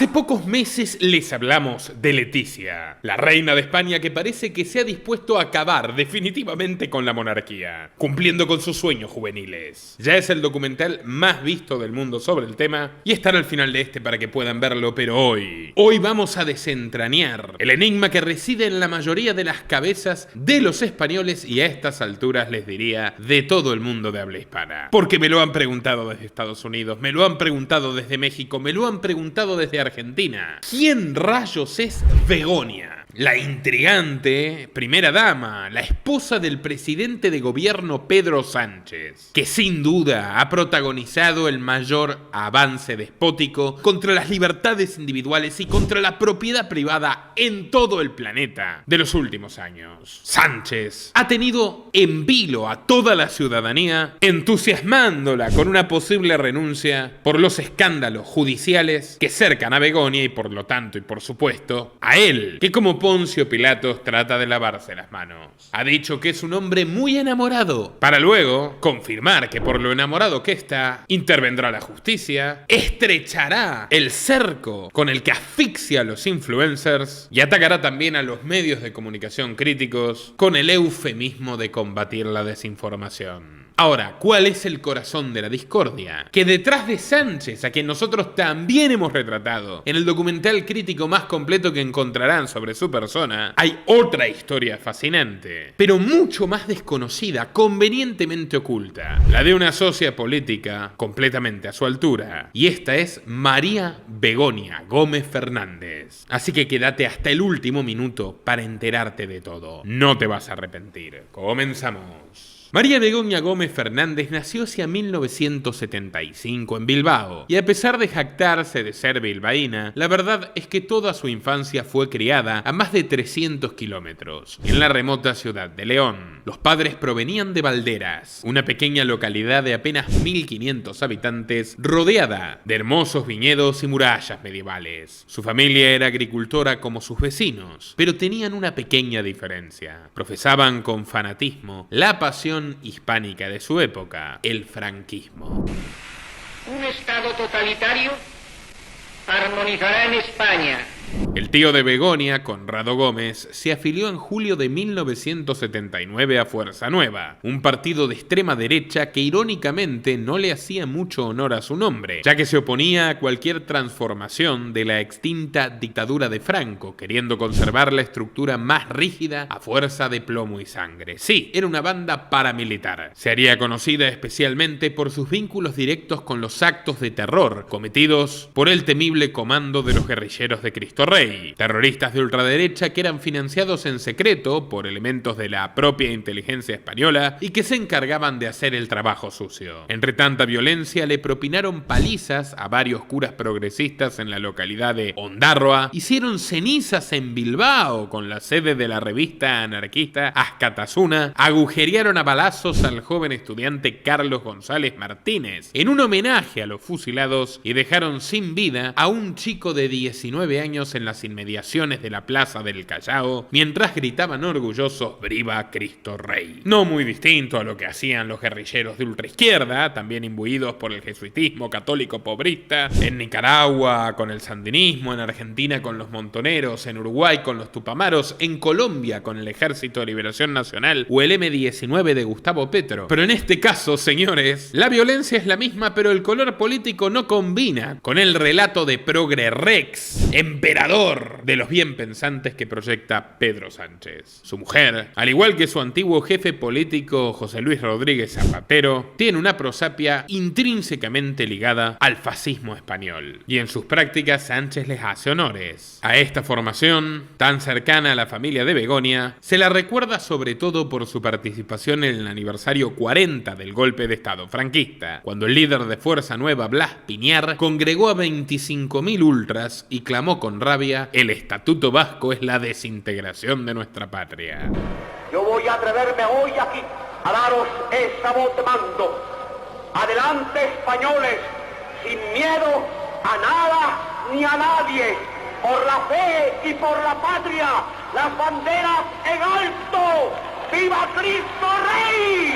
Hace pocos meses les hablamos de Leticia, la reina de España que parece que se ha dispuesto a acabar definitivamente con la monarquía, cumpliendo con sus sueños juveniles. Ya es el documental más visto del mundo sobre el tema y estará al final de este para que puedan verlo, pero hoy vamos a desentrañar el enigma que reside en la mayoría de las cabezas de los españoles y a estas alturas les diría de todo el mundo de habla hispana. Porque me lo han preguntado desde Estados Unidos, me lo han preguntado desde México, me lo han preguntado desde Argentina. ¿Quién rayos es Begoña? La intrigante primera dama, la esposa del presidente de gobierno Pedro Sánchez, que sin duda ha protagonizado el mayor avance despótico contra las libertades individuales y contra la propiedad privada en todo el planeta de los últimos años. Sánchez ha tenido en vilo a toda la ciudadanía, entusiasmándola con una posible renuncia por los escándalos judiciales que cercan a Begoña y por lo tanto y por supuesto a él, que como Poncio Pilatos trata de lavarse las manos. Ha dicho que es un hombre muy enamorado, para luego confirmar que por lo enamorado que está, intervendrá la justicia, estrechará el cerco con el que asfixia a los influencers y atacará también a los medios de comunicación críticos con el eufemismo de combatir la desinformación. Ahora, ¿cuál es el corazón de la discordia? Que detrás de Sánchez, a quien nosotros también hemos retratado en el documental crítico más completo que encontrarán sobre su persona, hay otra historia fascinante, pero mucho más desconocida, convenientemente oculta, la de una socia política completamente a su altura, y esta es María Begoña Gómez Fernández. Así que quédate hasta el último minuto para enterarte de todo. No te vas a arrepentir. Comenzamos. María Begoña Gómez Fernández nació hacia 1975 en Bilbao, y a pesar de jactarse de ser bilbaína, la verdad es que toda su infancia fue criada a más de 300 kilómetros, en la remota ciudad de León. Los padres provenían de Valderas, una pequeña localidad de apenas 1500 habitantes, rodeada de hermosos viñedos y murallas medievales. Su familia era agricultora como sus vecinos, pero tenían una pequeña diferencia. Profesaban con fanatismo la pasión hispánica de su época, el franquismo. Un Estado totalitario armonizará en España. El tío de Begoña, Conrado Gómez, se afilió en julio de 1979 a Fuerza Nueva, un partido de extrema derecha que irónicamente no le hacía mucho honor a su nombre, ya que se oponía a cualquier transformación de la extinta dictadura de Franco, queriendo conservar la estructura más rígida a fuerza de plomo y sangre. Sí, era una banda paramilitar. Se haría conocida especialmente por sus vínculos directos con los actos de terror cometidos por el temible comando de los guerrilleros de Cristo Rey, terroristas de ultraderecha que eran financiados en secreto por elementos de la propia inteligencia española y que se encargaban de hacer el trabajo sucio. Entre tanta violencia le propinaron palizas a varios curas progresistas en la localidad de Ondarroa, hicieron cenizas en Bilbao con la sede de la revista anarquista Askatasuna, agujerearon a balazos al joven estudiante Carlos González Martínez en un homenaje a los fusilados y dejaron sin vida a un chico de 19 años en las inmediaciones de la Plaza del Callao, mientras gritaban orgullosos "¡Viva Cristo Rey!". No muy distinto a lo que hacían los guerrilleros de ultraizquierda, también imbuidos por el jesuitismo católico pobrista, en Nicaragua con el sandinismo, en Argentina con los montoneros, en Uruguay con los tupamaros, en Colombia con el Ejército de Liberación Nacional o el M-19 de Gustavo Petro. Pero en este caso, señores, la violencia es la misma, pero el color político no combina con el relato de Progre Rex, emperador de los bien pensantes que proyecta Pedro Sánchez. Su mujer, al igual que su antiguo jefe político José Luis Rodríguez Zapatero, tiene una prosapia intrínsecamente ligada al fascismo español. Y en sus prácticas Sánchez les hace honores. A esta formación, tan cercana a la familia de Begoña, se la recuerda sobre todo por su participación en el aniversario 40 del golpe de Estado franquista, cuando el líder de Fuerza Nueva, Blas Piñar, congregó a 25.000 ultras y clamó con rabia: "El Estatuto Vasco es la desintegración de nuestra patria". Yo voy a atreverme hoy aquí a daros esa voz de mando. Adelante, españoles, sin miedo a nada ni a nadie. Por la fe y por la patria, las banderas en alto. ¡Viva Cristo Rey!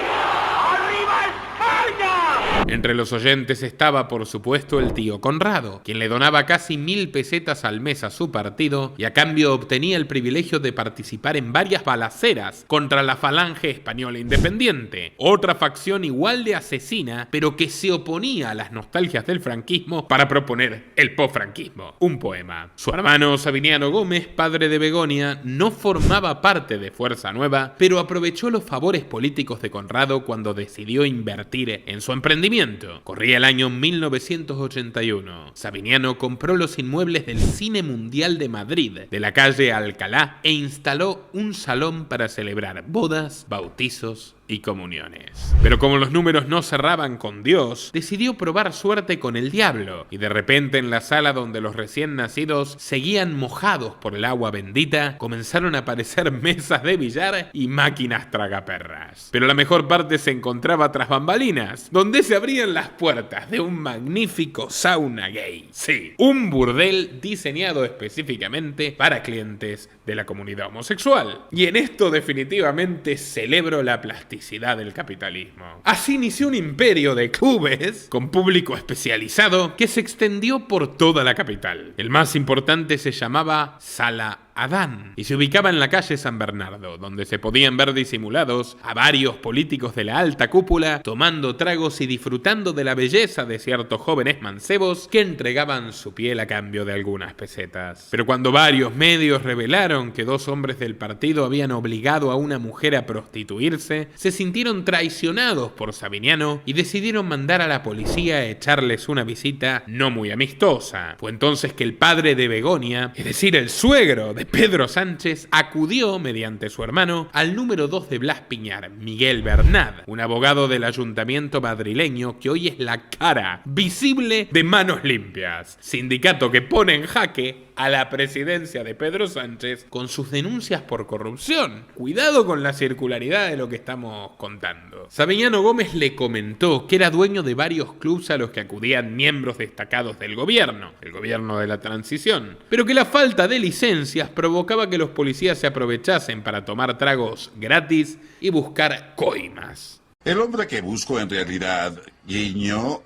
¡Arriba España! España! Entre los oyentes estaba, por supuesto, el tío Conrado, quien le donaba casi 1000 pesetas al mes a su partido y a cambio obtenía el privilegio de participar en varias balaceras contra la Falange Española Independiente, otra facción igual de asesina, pero que se oponía a las nostalgias del franquismo para proponer el posfranquismo, un poema. Su hermano Sabiniano Gómez, padre de Begoña, no formaba parte de Fuerza Nueva, pero aprovechó los favores políticos de Conrado cuando decidió invertir en su emprendimiento. Corría el año 1981. Sabiniano compró los inmuebles del Cine Mundial de Madrid, de la calle Alcalá, e instaló un salón para celebrar bodas, bautizos y comuniones. Pero como los números no cerraban con Dios, decidió probar suerte con el diablo, y de repente en la sala donde los recién nacidos seguían mojados por el agua bendita, comenzaron a aparecer mesas de billar y máquinas tragaperras. Pero la mejor parte se encontraba tras bambalinas, donde se abrían las puertas de un magnífico sauna gay. Sí, un burdel diseñado específicamente para clientes de la comunidad homosexual. Y en esto definitivamente celebro la plasticidad del capitalismo. Así inició un imperio de clubes con público especializado que se extendió por toda la capital. El más importante se llamaba Sala Adán y se ubicaba en la calle San Bernardo, donde se podían ver disimulados a varios políticos de la alta cúpula tomando tragos y disfrutando de la belleza de ciertos jóvenes mancebos que entregaban su piel a cambio de algunas pesetas. Pero cuando varios medios revelaron que 2 hombres del partido habían obligado a una mujer a prostituirse, se sintieron traicionados por Sabiniano y decidieron mandar a la policía a echarles una visita no muy amistosa. Fue entonces que el padre de Begoña, es decir, el suegro de Pedro Sánchez, acudió mediante su hermano al número 2 de Blas Piñar, Miguel Bernad, un abogado del ayuntamiento madrileño que hoy es la cara visible de Manos Limpias, sindicato que pone en jaque a la presidencia de Pedro Sánchez con sus denuncias por corrupción. Cuidado con la circularidad de lo que estamos contando. Sabiniano Gómez le comentó que era dueño de varios clubs a los que acudían miembros destacados del gobierno, el gobierno de la transición, pero que la falta de licencias provocaba que los policías se aprovechasen para tomar tragos gratis y buscar coimas. El hombre que busco en realidad, guiño,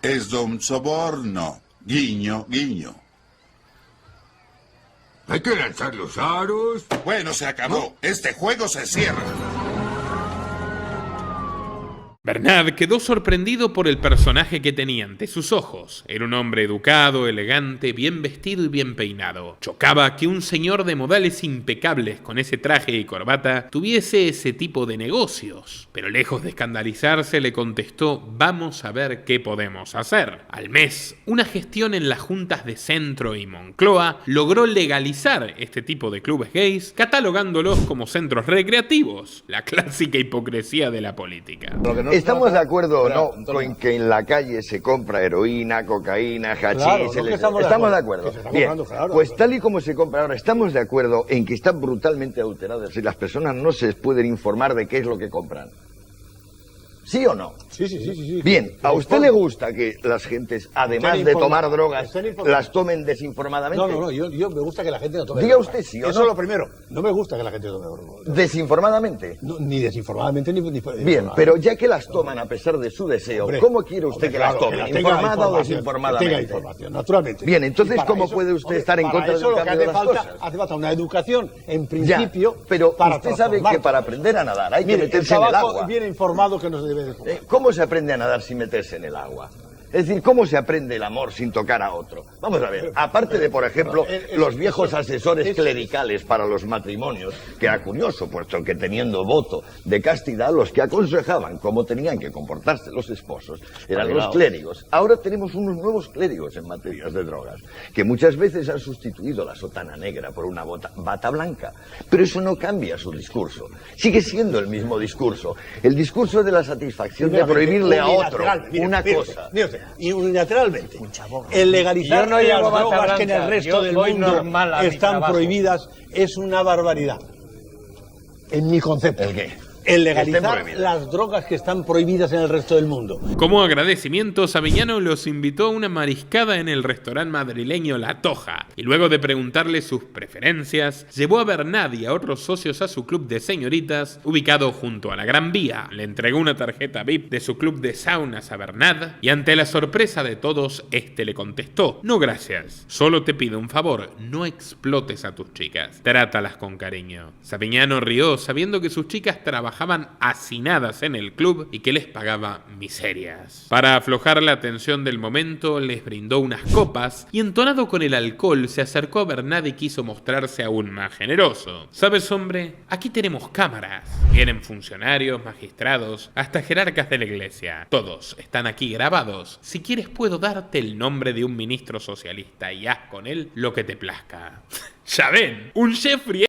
es don Soborno. Guiño, guiño. Hay que lanzar los aros. Bueno, se acabó. Este juego se cierra. Bernad quedó sorprendido por el personaje que tenía ante sus ojos. Era un hombre educado, elegante, bien vestido y bien peinado. Chocaba que un señor de modales impecables con ese traje y corbata tuviese ese tipo de negocios. Pero lejos de escandalizarse le contestó: vamos a ver qué podemos hacer. Al mes, una gestión en las juntas de Centro y Moncloa logró legalizar este tipo de clubes gays, catalogándolos como centros recreativos. La clásica hipocresía de la política. ¿Estamos de acuerdo o no con que en la calle se compra heroína, cocaína, hachís? Claro, ¿Estamos de acuerdo? Bien, pues tal y como se compra ahora, estamos de acuerdo en que están brutalmente adulteradas y las personas no se pueden informar de qué es lo que compran. ¿Sí o no? Sí. Bien, ¿a usted le gusta que las gentes, además de tomar drogas, las tomen desinformadamente? No, yo me gusta que la gente no tome Diga drogas. usted sí o no. Eso es lo primero. No me gusta que la gente tome drogas. ¿Desinformadamente? No, ni desinformadamente ni Bien, pero ya que las toman a pesar de su deseo, hombre, ¿cómo quiere usted que las claro, tomen? que tenga ¿Informada o información, desinformadamente? Que tenga información, naturalmente. Bien, entonces, ¿cómo eso, puede usted estar en contra de del cambio de las cosas? Hace falta una educación, en principio, Ya, pero para usted sabe que para aprender a nadar hay que meterse en el agua. Viene informado que no se debe de fumar. ¿Cómo se aprende a nadar sin meterse en el agua? Es decir, ¿cómo se aprende el amor sin tocar a otro? Vamos a ver, aparte de, por ejemplo, los viejos asesores clericales para los matrimonios, que era curioso, puesto que teniendo voto de castidad, los que aconsejaban cómo tenían que comportarse los esposos eran los clérigos. Ahora tenemos unos nuevos clérigos en materias de drogas, que muchas veces han sustituido la sotana negra por una bata blanca. Pero eso no cambia su discurso. Sigue siendo el mismo discurso. El discurso de la satisfacción de prohibirle a otro una cosa. Y unilateralmente, el legalizar las drogas que en el resto del mundo están prohibidas es una barbaridad. En mi concepto. ¿El qué? el legalizar las drogas que están prohibidas en el resto del mundo. Como agradecimiento, Savignano los invitó a una mariscada en el restaurante madrileño La Toja, y luego de preguntarle sus preferencias, llevó a Bernat y a otros socios a su club de señoritas, ubicado junto a la Gran Vía. Le entregó una tarjeta VIP de su club de saunas a Bernat, y ante la sorpresa de todos, este le contestó: no gracias, solo te pido un favor, no explotes a tus chicas, trátalas con cariño. Savignano rió sabiendo que sus chicas trabajaban hacinadas en el club y que les pagaba miserias. Para aflojar la tensión del momento, les brindó unas copas y, entonado con el alcohol, se acercó a Bernat y quiso mostrarse aún más generoso. ¿Sabes, hombre? Aquí tenemos cámaras. Vienen funcionarios, magistrados, hasta jerarcas de la iglesia. Todos están aquí grabados. Si quieres puedo darte el nombre de un ministro socialista y haz con él lo que te plazca. Ya ven, un Jeffrey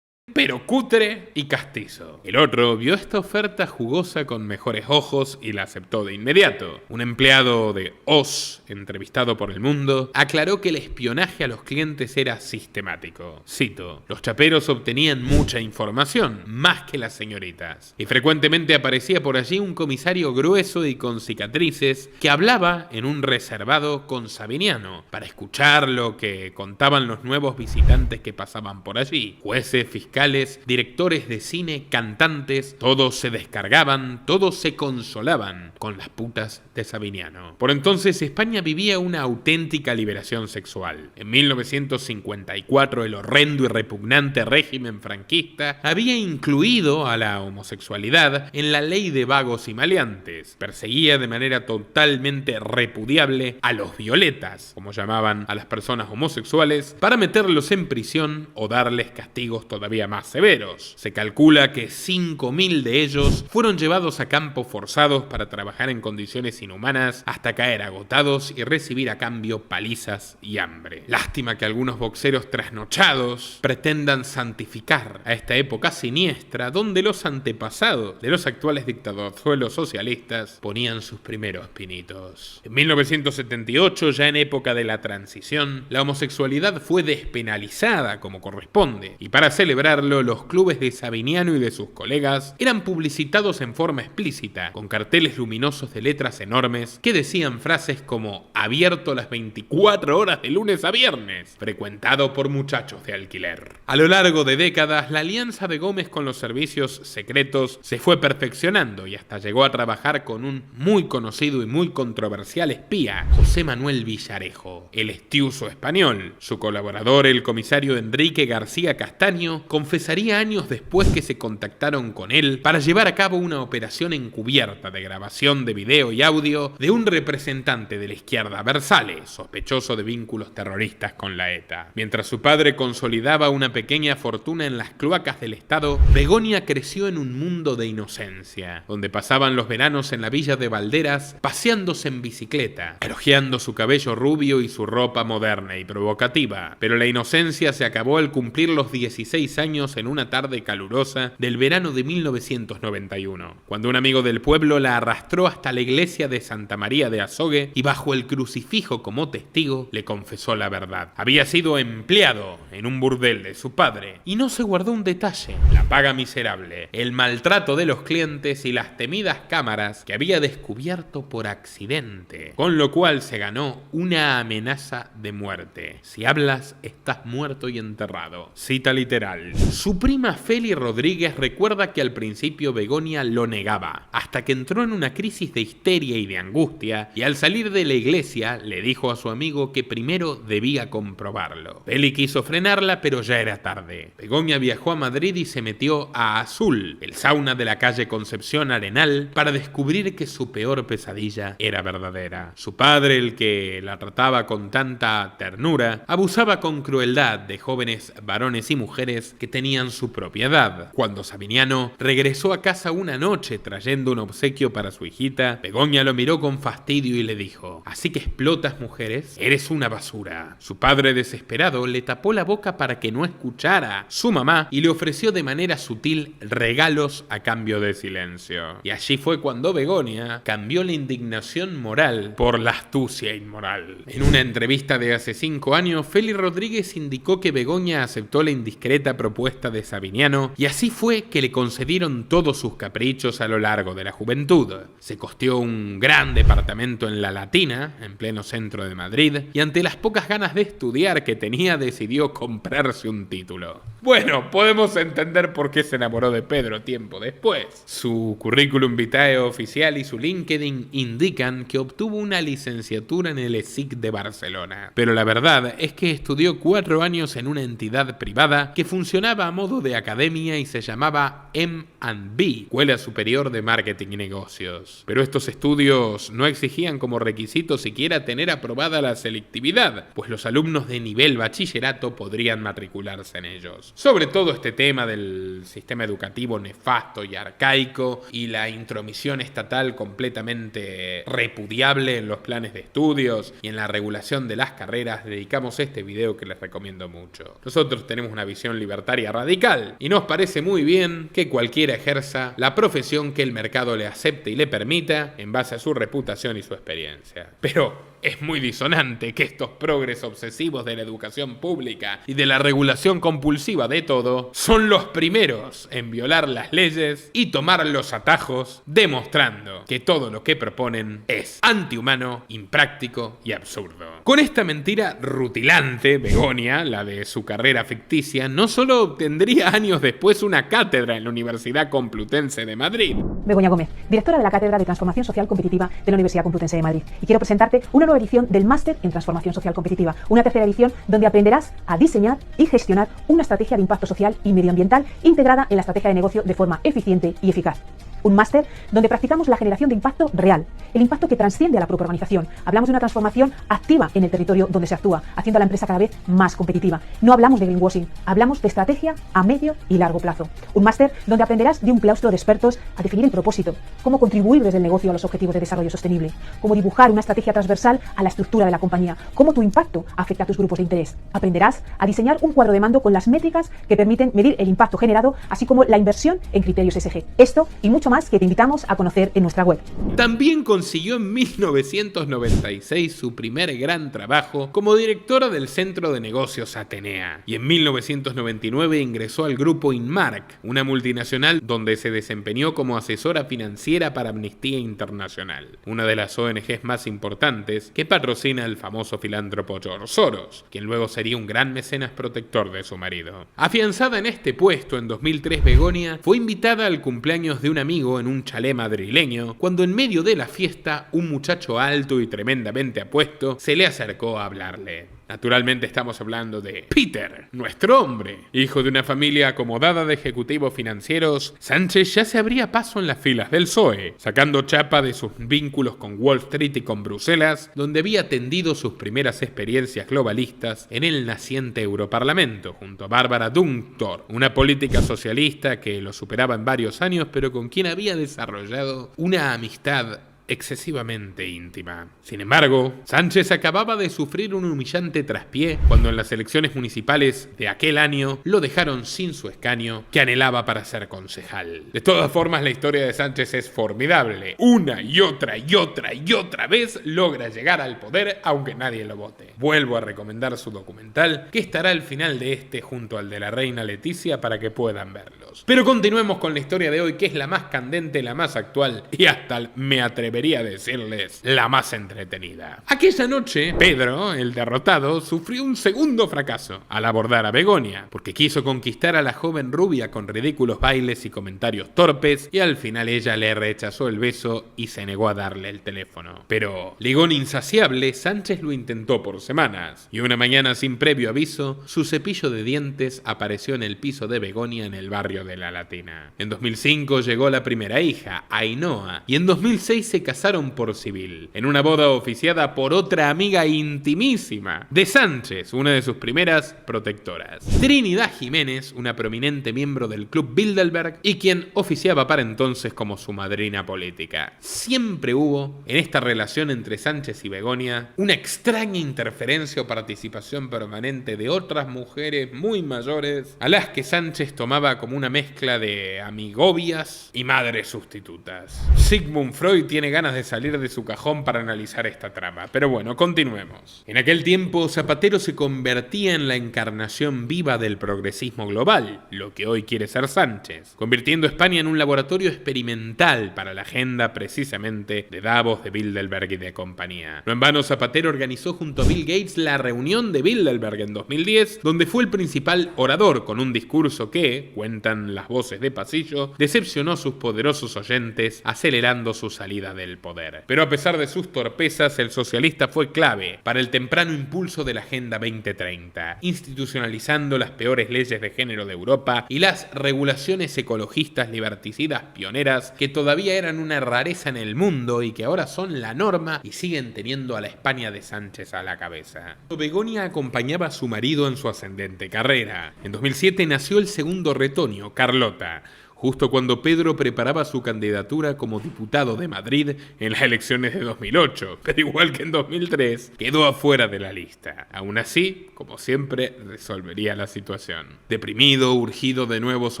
pero cutre y castizo. El otro vio esta oferta jugosa con mejores ojos y la aceptó de inmediato. Un empleado de Oz, entrevistado por El Mundo, aclaró que el espionaje a los clientes era sistemático. Cito: los chaperos obtenían mucha información, más que las señoritas, y frecuentemente aparecía por allí un comisario grueso y con cicatrices que hablaba en un reservado con Savignano para escuchar lo que contaban los nuevos visitantes que pasaban por allí. Jueces, fiscales, directores de cine, cantantes, todos se descargaban, todos se consolaban con las putas de Savignano. Por entonces España vivía una auténtica liberación sexual. En 1954 el horrendo y repugnante régimen franquista había incluido a la homosexualidad en la ley de vagos y maleantes. Perseguía de manera totalmente repudiable a los violetas, como llamaban a las personas homosexuales, para meterlos en prisión o darles castigos todavía más severos. Se calcula que 5.000 de ellos fueron llevados a campos forzados para trabajar en condiciones inhumanas hasta caer agotados y recibir a cambio palizas y hambre. Lástima que algunos boxeros trasnochados pretendan santificar a esta época siniestra donde los antepasados de los actuales dictadozuelos socialistas ponían sus primeros pinitos. En 1978, ya en época de la transición, la homosexualidad fue despenalizada como corresponde, y para celebrarlo, los clubes de Savignano y de sus colegas eran publicitados en forma explícita, con carteles luminosos de letras enormes que decían frases como: abierto las 24 horas de lunes a viernes, frecuentado por muchachos de alquiler. A lo largo de décadas, la alianza de Gómez con los servicios secretos se fue perfeccionando y hasta llegó a trabajar con un muy conocido y muy controversial espía, José Manuel Villarejo, el estiuso español. Su colaborador, el comisario Enrique García Castaño, confesaría años después que se contactaron con él para llevar a cabo una operación encubierta de grabación de video y audio de un representante de la izquierda versale, sospechoso de vínculos terroristas con la ETA. Mientras su padre consolidaba una pequeña fortuna en las cloacas del Estado, Begoña creció en un mundo de inocencia, donde pasaban los veranos en la villa de Valderas, paseándose en bicicleta, elogiando su cabello rubio y su ropa moderna y provocativa. Pero la inocencia se acabó al cumplir los 16 años en una tarde calurosa del verano de 1991, cuando un amigo del pueblo la arrastró hasta la iglesia de Santa María de Azogue y bajo el crucifijo como testigo le confesó la verdad. Había sido empleado en un burdel de su padre y no se guardó un detalle: la paga miserable, el maltrato de los clientes y las temidas cámaras que había descubierto por accidente, con lo cual se ganó una amenaza de muerte: si hablas, estás muerto y enterrado. Cita literal. Su prima Feli Rodríguez recuerda que al principio Begoña lo negaba, hasta que entró en una crisis de histeria y de angustia, y al salir de la iglesia le dijo a su amigo que primero debía comprobarlo. Feli quiso frenarla, pero ya era tarde. Begoña viajó a Madrid y se metió a Azul, el sauna de la calle Concepción Arenal, para descubrir que su peor pesadilla era verdadera. Su padre, el que la trataba con tanta ternura, abusaba con crueldad de jóvenes varones y mujeres que tenían su propia edad. Cuando Savignano regresó a casa una noche trayendo un obsequio para su hijita, Begoña lo miró con fastidio y le dijo: ¿así que explotas mujeres? Eres una basura. Su padre, desesperado, le tapó la boca para que no escuchara su mamá y le ofreció de manera sutil regalos a cambio de silencio. Y allí fue cuando Begoña cambió la indignación moral por la astucia inmoral. En una entrevista de hace 5 años, Feli Rodríguez indicó que Begoña aceptó la indiscreta propuesta propuesta de Savignano, y así fue que le concedieron todos sus caprichos a lo largo de la juventud. Se costeó un gran departamento en La Latina, en pleno centro de Madrid, y ante las pocas ganas de estudiar que tenía decidió comprarse un título. Bueno, podemos entender por qué se enamoró de Pedro tiempo después. Su currículum vitae oficial y su LinkedIn indican que obtuvo una licenciatura en el ESIC de Barcelona. Pero la verdad es que estudió 4 años en una entidad privada que funcionaba a modo de academia y se llamaba M&B, Escuela Superior de Marketing y Negocios. Pero estos estudios no exigían como requisito siquiera tener aprobada la selectividad, pues los alumnos de nivel bachillerato podrían matricularse en ellos. Sobre todo este tema del sistema educativo nefasto y arcaico y la intromisión estatal completamente repudiable en los planes de estudios y en la regulación de las carreras, dedicamos este video que les recomiendo mucho. Nosotros tenemos una visión libertaria radical y nos parece muy bien que cualquiera ejerza la profesión que el mercado le acepte y le permita en base a su reputación y su experiencia. Pero es muy disonante que estos progres obsesivos de la educación pública y de la regulación compulsiva de todo son los primeros en violar las leyes y tomar los atajos, demostrando que todo lo que proponen es antihumano, impráctico y absurdo. Con esta mentira rutilante, Begoña, la de su carrera ficticia, no solo obtendría años después una cátedra en la Universidad Complutense de Madrid. Begoña Gómez, directora de la Cátedra de Transformación Social Competitiva de la Universidad Complutense de Madrid. Y quiero presentarte una nueva edición del Máster en Transformación Social Competitiva, una tercera edición donde aprenderás a diseñar y gestionar una estrategia de impacto social y medioambiental integrada en la estrategia de negocio de forma eficiente y eficaz. Un máster donde practicamos la generación de impacto real, el impacto que trasciende a la propia organización. Hablamos de una transformación activa en el territorio donde se actúa, haciendo a la empresa cada vez más competitiva. No hablamos de greenwashing, hablamos de estrategia a medio y largo plazo. Un máster donde aprenderás de un claustro de expertos a definir el propósito, cómo contribuir desde el negocio a los objetivos de desarrollo sostenible, cómo dibujar una estrategia transversal a la estructura de la compañía, cómo tu impacto afecta a tus grupos de interés. Aprenderás a diseñar un cuadro de mando con las métricas que permiten medir el impacto generado, así como la inversión en criterios ESG. Esto y mucho más que te invitamos a conocer en nuestra web. También consiguió en 1996 su primer gran trabajo como directora del Centro de Negocios Atenea, y en 1999 ingresó al grupo Inmark, una multinacional donde se desempeñó como asesora financiera para Amnistía Internacional, una de las ONGs más importantes que patrocina el famoso filántropo George Soros, quien luego sería un gran mecenas protector de su marido. Afianzada en este puesto, en 2003 Begoña fue invitada al cumpleaños de un amigo en un chalet madrileño, cuando en medio de la fiesta un muchacho alto y tremendamente apuesto se le acercó a hablarle. Naturalmente estamos hablando de Peter, nuestro hombre. Hijo de una familia acomodada de ejecutivos financieros, Sánchez ya se abría paso en las filas del PSOE, sacando chapa de sus vínculos con Wall Street y con Bruselas, donde había tendido sus primeras experiencias globalistas en el naciente Europarlamento, junto a Bárbara Duntor, una política socialista que lo superaba en varios años, pero con quien había desarrollado una amistad excesivamente íntima. Sin embargo, Sánchez acababa de sufrir un humillante traspié cuando en las elecciones municipales de aquel año lo dejaron sin su escaño que anhelaba para ser concejal. De todas formas, la historia de Sánchez es formidable. Una y otra y otra y otra vez logra llegar al poder aunque nadie lo vote. Vuelvo a recomendar su documental, que estará al final de este junto al de la reina Leticia para que puedan verlos. Pero continuemos con la historia de hoy, que es la más candente, la más actual y hasta me atrevería a decirles la más entretenida. Aquella noche, Pedro, el derrotado, sufrió un segundo fracaso al abordar a Begoña, porque quiso conquistar a la joven rubia con ridículos bailes y comentarios torpes, y al final ella le rechazó el beso y se negó a darle el teléfono. Pero, ligón insaciable, Sánchez lo intentó por semanas, y una mañana sin previo aviso, su cepillo de dientes apareció en el piso de Begoña en el barrio de La Latina. En 2005 llegó la primera hija, Ainhoa, y en 2006 se casaron por civil, en una boda oficiada por otra amiga intimísima de Sánchez, una de sus primeras protectoras, Trinidad Jiménez, una prominente miembro del Club Bilderberg y quien oficiaba para entonces como su madrina política. Siempre hubo, en esta relación entre Sánchez y Begoña, una extraña interferencia o participación permanente de otras mujeres muy mayores, a las que Sánchez tomaba como una mezcla de amigobias y madres sustitutas. Sigmund Freud tiene ganas de salir de su cajón para analizar esta trama. Pero bueno, continuemos. En aquel tiempo, Zapatero se convertía en la encarnación viva del progresismo global, lo que hoy quiere ser Sánchez, convirtiendo a España en un laboratorio experimental para la agenda precisamente de Davos, de Bilderberg y de compañía. No en vano, Zapatero organizó junto a Bill Gates la reunión de Bilderberg en 2010, donde fue el principal orador con un discurso que, cuentan las voces de pasillo, decepcionó a sus poderosos oyentes, acelerando su salida del poder. Pero a pesar de sus torpezas, el socialista fue clave para el temprano impulso de la Agenda 2030, institucionalizando las peores leyes de género de Europa y las regulaciones ecologistas liberticidas pioneras que todavía eran una rareza en el mundo y que ahora son la norma y siguen teniendo a la España de Sánchez a la cabeza. Begoña acompañaba a su marido en su ascendente carrera. En 2007 nació el segundo retoño, Carlota, justo cuando Pedro preparaba su candidatura como diputado de Madrid en las elecciones de 2008, pero igual que en 2003, quedó afuera de la lista. Aún así, como siempre, resolvería la situación. Deprimido, urgido de nuevos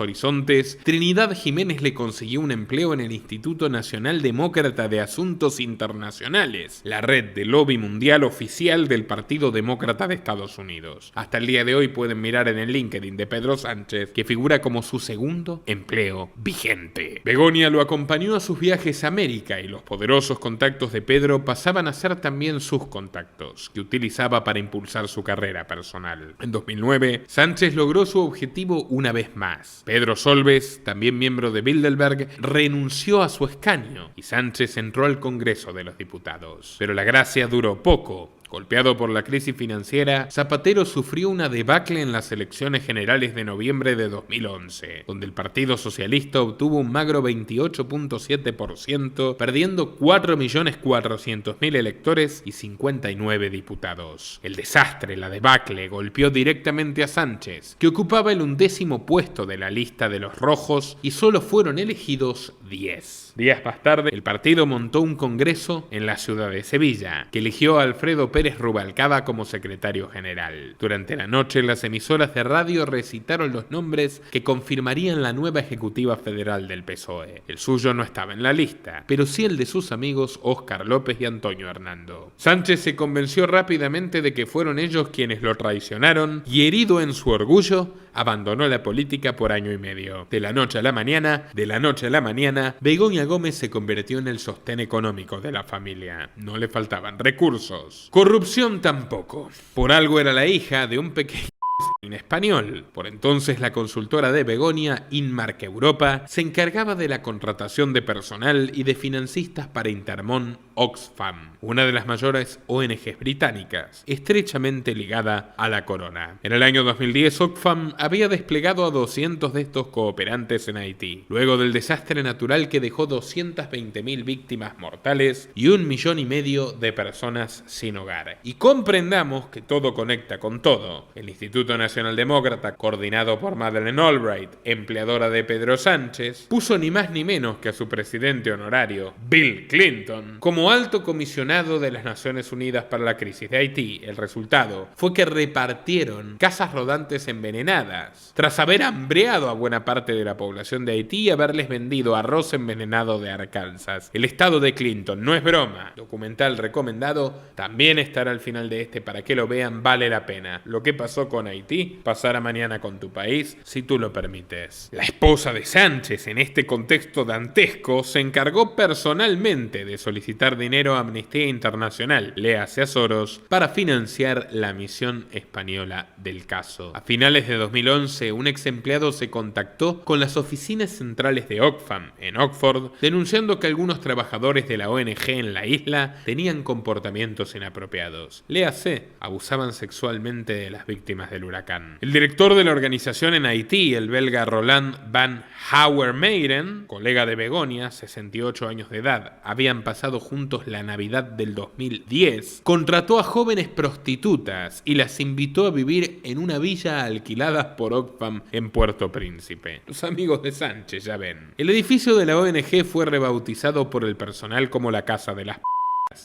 horizontes, Trinidad Jiménez le consiguió un empleo en el Instituto Nacional Demócrata de Asuntos Internacionales, la red de lobby mundial oficial del Partido Demócrata de Estados Unidos. Hasta el día de hoy pueden mirar en el LinkedIn de Pedro Sánchez, que figura como su segundo empleo vigente. Begoña lo acompañó a sus viajes a América y los poderosos contactos de Pedro pasaban a ser también sus contactos, que utilizaba para impulsar su carrera personal. En 2009, Sánchez logró su objetivo una vez más. Pedro Solbes, también miembro de Bilderberg, renunció a su escaño y Sánchez entró al Congreso de los Diputados. Pero la gracia duró poco. Golpeado por la crisis financiera, Zapatero sufrió una debacle en las elecciones generales de noviembre de 2011, donde el Partido Socialista obtuvo un magro 28.7%, perdiendo 4.400.000 electores y 59 diputados. El desastre, la debacle, golpeó directamente a Sánchez, que ocupaba el 11º puesto de la lista de los rojos y solo fueron elegidos 10. Días más tarde, el partido montó un congreso en la ciudad de Sevilla, que eligió a Alfredo Pérez Rubalcaba como secretario general. Durante la noche, las emisoras de radio recitaron los nombres que confirmarían la nueva ejecutiva federal del PSOE. El suyo no estaba en la lista, pero sí el de sus amigos Óscar López y Antonio Hernando. Sánchez se convenció rápidamente de que fueron ellos quienes lo traicionaron y, herido en su orgullo, abandonó la política por año y medio. De la noche a la mañana, Begoña Gómez se convirtió en el sostén económico de la familia. No le faltaban recursos. Corrupción tampoco. Por algo era la hija de un pequeño en español. Por entonces, la consultora de Begoña, Inmark Europa, se encargaba de la contratación de personal y de financistas para Intermón Oxfam, una de las mayores ONGs británicas, estrechamente ligada a la corona. En el año 2010, Oxfam había desplegado a 200 de estos cooperantes en Haití, luego del desastre natural que dejó 220.000 víctimas mortales y 1,5 millones de personas sin hogar. Y comprendamos que todo conecta con todo. El Instituto Nacional Demócrata, coordinado por Madeleine Albright, empleadora de Pedro Sánchez, puso ni más ni menos que a su presidente honorario, Bill Clinton, como alto comisionado de las Naciones Unidas para la crisis de Haití. El resultado fue que repartieron casas rodantes envenenadas, tras haber hambreado a buena parte de la población de Haití y haberles vendido arroz envenenado de Arkansas. El estado de Clinton no es broma. Documental recomendado, también estará al final de este para que lo vean, vale la pena. Lo que pasó con Haití pasará mañana con tu país, si tú lo permites. La esposa de Sánchez, en este contexto dantesco, se encargó personalmente de solicitar dinero a Amnistía Internacional, léase a Soros, para financiar la misión española del caso. A finales de 2011, un ex empleado se contactó con las oficinas centrales de Oxfam en Oxford, denunciando que algunos trabajadores de la ONG en la isla tenían comportamientos inapropiados. Léase, abusaban sexualmente de las víctimas del huracán. El director de la organización en Haití, el belga Roland Van Houwermeiren, colega de Begoña, 68 años de edad, habían pasado juntos la Navidad del 2010, contrató a jóvenes prostitutas y las invitó a vivir en una villa alquilada por Oxfam en Puerto Príncipe. Los amigos de Sánchez, ya ven. El edificio de la ONG fue rebautizado por el personal como la Casa de las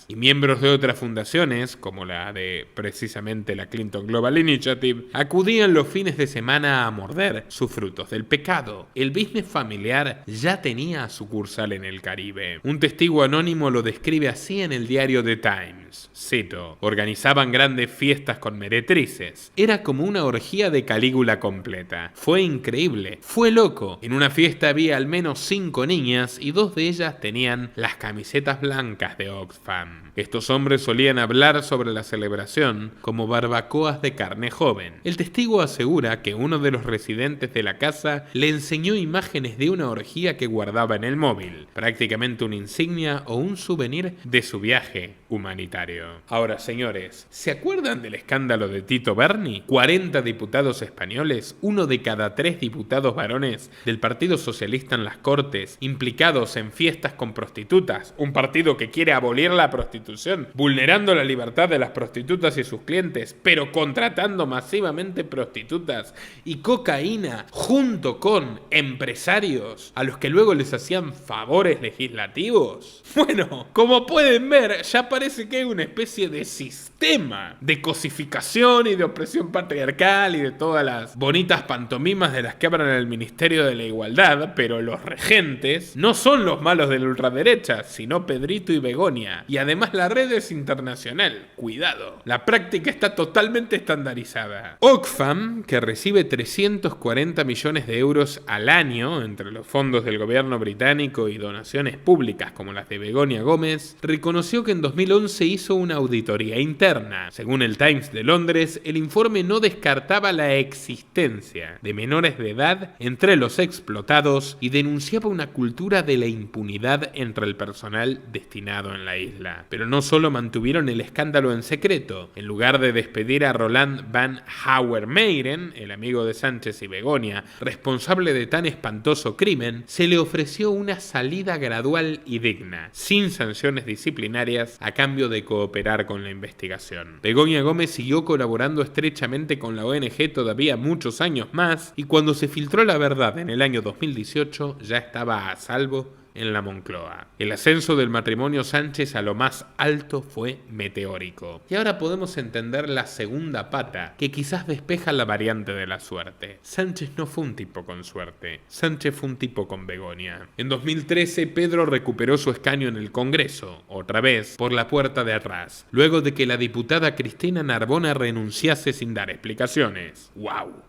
Y miembros de otras fundaciones, como la de precisamente la Clinton Global Initiative, acudían los fines de semana a morder sus frutos del pecado. El business familiar ya tenía sucursal en el Caribe. Un testigo anónimo lo describe así en el diario The Times. Cito: organizaban grandes fiestas con meretrices. Era como una orgía de Calígula completa. Fue increíble. Fue loco. En una fiesta había al menos 5 niñas y 2 de ellas tenían las camisetas blancas de Oxfam. Estos hombres solían hablar sobre la celebración como barbacoas de carne joven. El testigo asegura que uno de los residentes de la casa le enseñó imágenes de una orgía que guardaba en el móvil, prácticamente una insignia o un souvenir de su viaje humanitario. Ahora, señores, ¿se acuerdan del escándalo de Tito Berni? 40 diputados españoles, 1 de cada 3 diputados varones del Partido Socialista en las Cortes, implicados en fiestas con prostitutas, un partido que quiere abolir la prostitución, vulnerando la libertad de las prostitutas y sus clientes, pero contratando masivamente prostitutas y cocaína junto con empresarios a los que luego les hacían favores legislativos. Bueno, como pueden ver, ya parece que hay una especie de sistema de cosificación y de opresión patriarcal y de todas las bonitas pantomimas de las que hablan en el Ministerio de la Igualdad, pero los regentes no son los malos de la ultraderecha, sino Pedrito y Begoña. Y además la red es internacional. Cuidado. La práctica está totalmente estandarizada. Oxfam, que recibe 340 millones de euros al año entre los fondos del gobierno británico y donaciones públicas como las de Begoña Gómez, reconoció que en 2011 hizo una auditoría interna. Según el Times de Londres, el informe no descartaba la existencia de menores de edad entre los explotados y denunciaba una cultura de la impunidad entre el personal destinado en la isla. Pero no solo mantuvieron el escándalo en secreto. En lugar de despedir a Roland van Hauwermeiren, el amigo de Sánchez y Begoña, responsable de tan espantoso crimen, se le ofreció una salida gradual y digna, sin sanciones disciplinarias, a cambio de cooperar con la investigación. Begoña Gómez siguió colaborando estrechamente con la ONG todavía muchos años más, y cuando se filtró la verdad en el año 2018 ya estaba a salvo en la Moncloa. El ascenso del matrimonio Sánchez a lo más alto fue meteórico. Y ahora podemos entender la segunda pata, que quizás despeja la variante de la suerte. Sánchez no fue un tipo con suerte. Sánchez fue un tipo con Begoña. En 2013, Pedro recuperó su escaño en el Congreso, otra vez por la puerta de atrás, luego de que la diputada Cristina Narbona renunciase sin dar explicaciones. ¡Wow!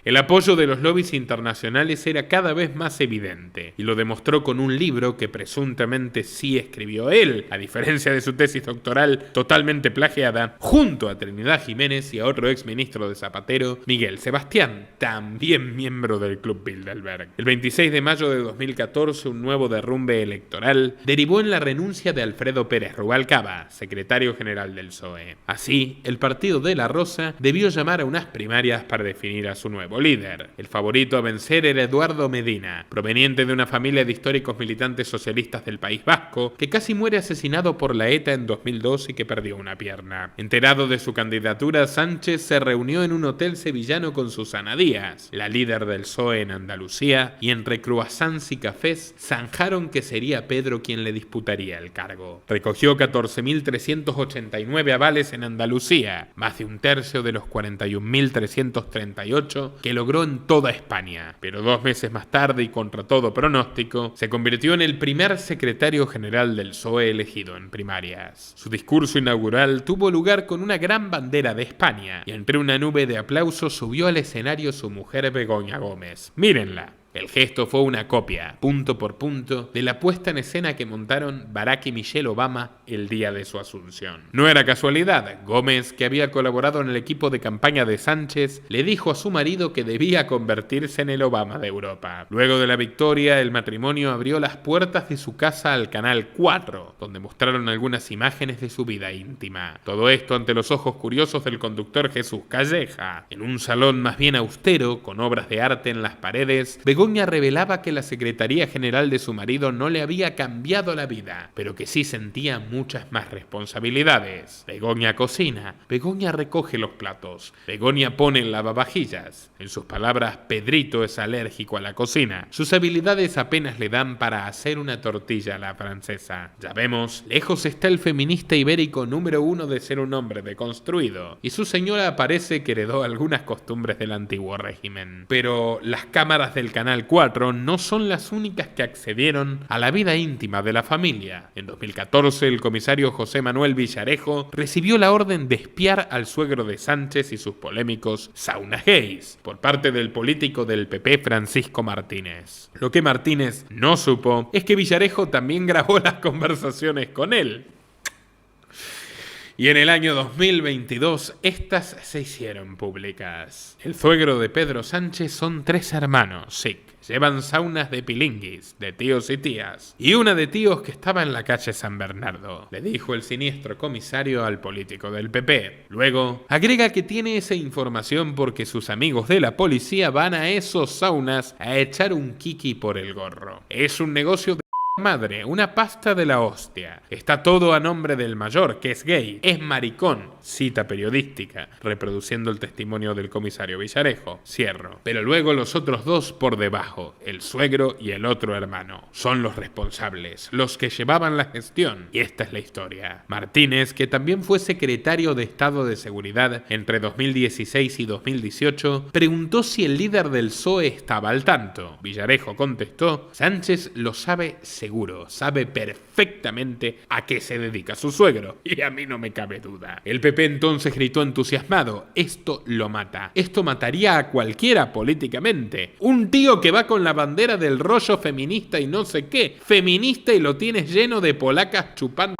El apoyo de los lobbies internacionales era cada vez más evidente, y lo demostró con un libro que presuntamente sí escribió él, a diferencia de su tesis doctoral totalmente plagiada, junto a Trinidad Jiménez y a otro exministro de Zapatero, Miguel Sebastián, también miembro del Club Bilderberg. El 26 de mayo de 2014, un nuevo derrumbe electoral derivó en la renuncia de Alfredo Pérez Rubalcaba, secretario general del PSOE. Así, el Partido de la Rosa debió llamar a unas primarias para definir a su nuevo líder. El favorito a vencer era Eduardo Medina, proveniente de una familia de históricos militantes socialistas del País Vasco, que casi muere asesinado por la ETA en 2002 y que perdió una pierna. Enterado de su candidatura, Sánchez se reunió en un hotel sevillano con Susana Díaz, la líder del PSOE en Andalucía, y entre croissants y cafés zanjaron que sería Pedro quien le disputaría el cargo. Recogió 14.389 avales en Andalucía, más de un tercio de los 41.338 que logró en toda España, pero 2 meses más tarde y contra todo pronóstico, se convirtió en el primer secretario general del PSOE elegido en primarias. Su discurso inaugural tuvo lugar con una gran bandera de España, y entre una nube de aplausos subió al escenario su mujer Begoña Gómez. Mírenla. El gesto fue una copia, punto por punto, de la puesta en escena que montaron Barack y Michelle Obama el día de su asunción. No era casualidad. Gómez, que había colaborado en el equipo de campaña de Sánchez, le dijo a su marido que debía convertirse en el Obama de Europa. Luego de la victoria, el matrimonio abrió las puertas de su casa al Canal 4, donde mostraron algunas imágenes de su vida íntima. Todo esto ante los ojos curiosos del conductor Jesús Calleja. En un salón más bien austero, con obras de arte en las paredes, Begoña Begoña revelaba que la Secretaría General de su marido no le había cambiado la vida, pero que sí sentía muchas más responsabilidades. Begoña cocina, Begoña recoge los platos, Begoña pone el lavavajillas. En sus palabras, Pedrito es alérgico a la cocina. Sus habilidades apenas le dan para hacer una tortilla a la francesa. Ya vemos, lejos está el feminista ibérico número 1 de ser un hombre deconstruido, y su señora parece que heredó algunas costumbres del antiguo régimen. Pero las cámaras del Canal 4 no son las únicas que accedieron a la vida íntima de la familia. En 2014, el comisario José Manuel Villarejo recibió la orden de espiar al suegro de Sánchez y sus polémicos sauna gays por parte del político del PP Francisco Martínez. Lo que Martínez no supo es que Villarejo también grabó las conversaciones con él. Y en el año 2022, estas se hicieron públicas. El suegro de Pedro Sánchez son 3 hermanos, sí. Llevan saunas de pilinguis, de tíos y tías, y una de tíos que estaba en la calle San Bernardo, le dijo el siniestro comisario al político del PP. Luego, agrega que tiene esa información porque sus amigos de la policía van a esos saunas a echar un kiki por el gorro. Es un negocio de madre, una pasta de la hostia. Está todo a nombre del mayor, que es gay, es maricón, cita periodística, reproduciendo el testimonio del comisario Villarejo. Cierro. Pero luego los otros 2 por debajo, el suegro y el otro hermano, son los responsables, los que llevaban la gestión. Y esta es la historia. Martínez, que también fue secretario de Estado de Seguridad entre 2016 y 2018, preguntó si el líder del PSOE estaba al tanto. Villarejo contestó: Sánchez lo sabe seguro, sabe perfectamente a qué se dedica su suegro, y a mí no me cabe duda. El PP entonces gritó entusiasmado: esto lo mata, esto mataría a cualquiera políticamente. Un tío que va con la bandera del rollo feminista y no sé qué, feminista y lo tienes lleno de polacas chupando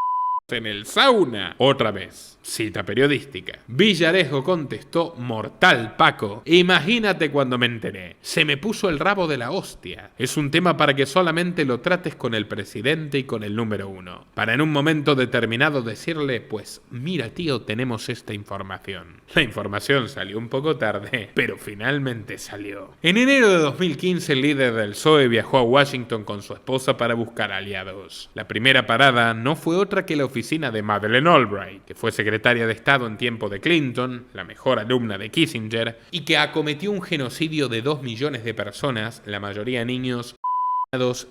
en el sauna. Otra vez, cita periodística. Villarejo contestó: mortal, Paco. Imagínate cuando me enteré. Se me puso el rabo de la hostia. Es un tema para que solamente lo trates con el presidente y con el número 1. Para en un momento determinado decirle: pues mira tío, tenemos esta información. La información salió un poco tarde, pero finalmente salió. En enero de 2015 el líder del PSOE viajó a Washington con su esposa para buscar aliados. La primera parada no fue otra que la oficina de Madeleine Albright, que fue secretaria de Estado en tiempo de Clinton, la mejor alumna de Kissinger, y que acometió un genocidio de 2 millones de personas, la mayoría niños,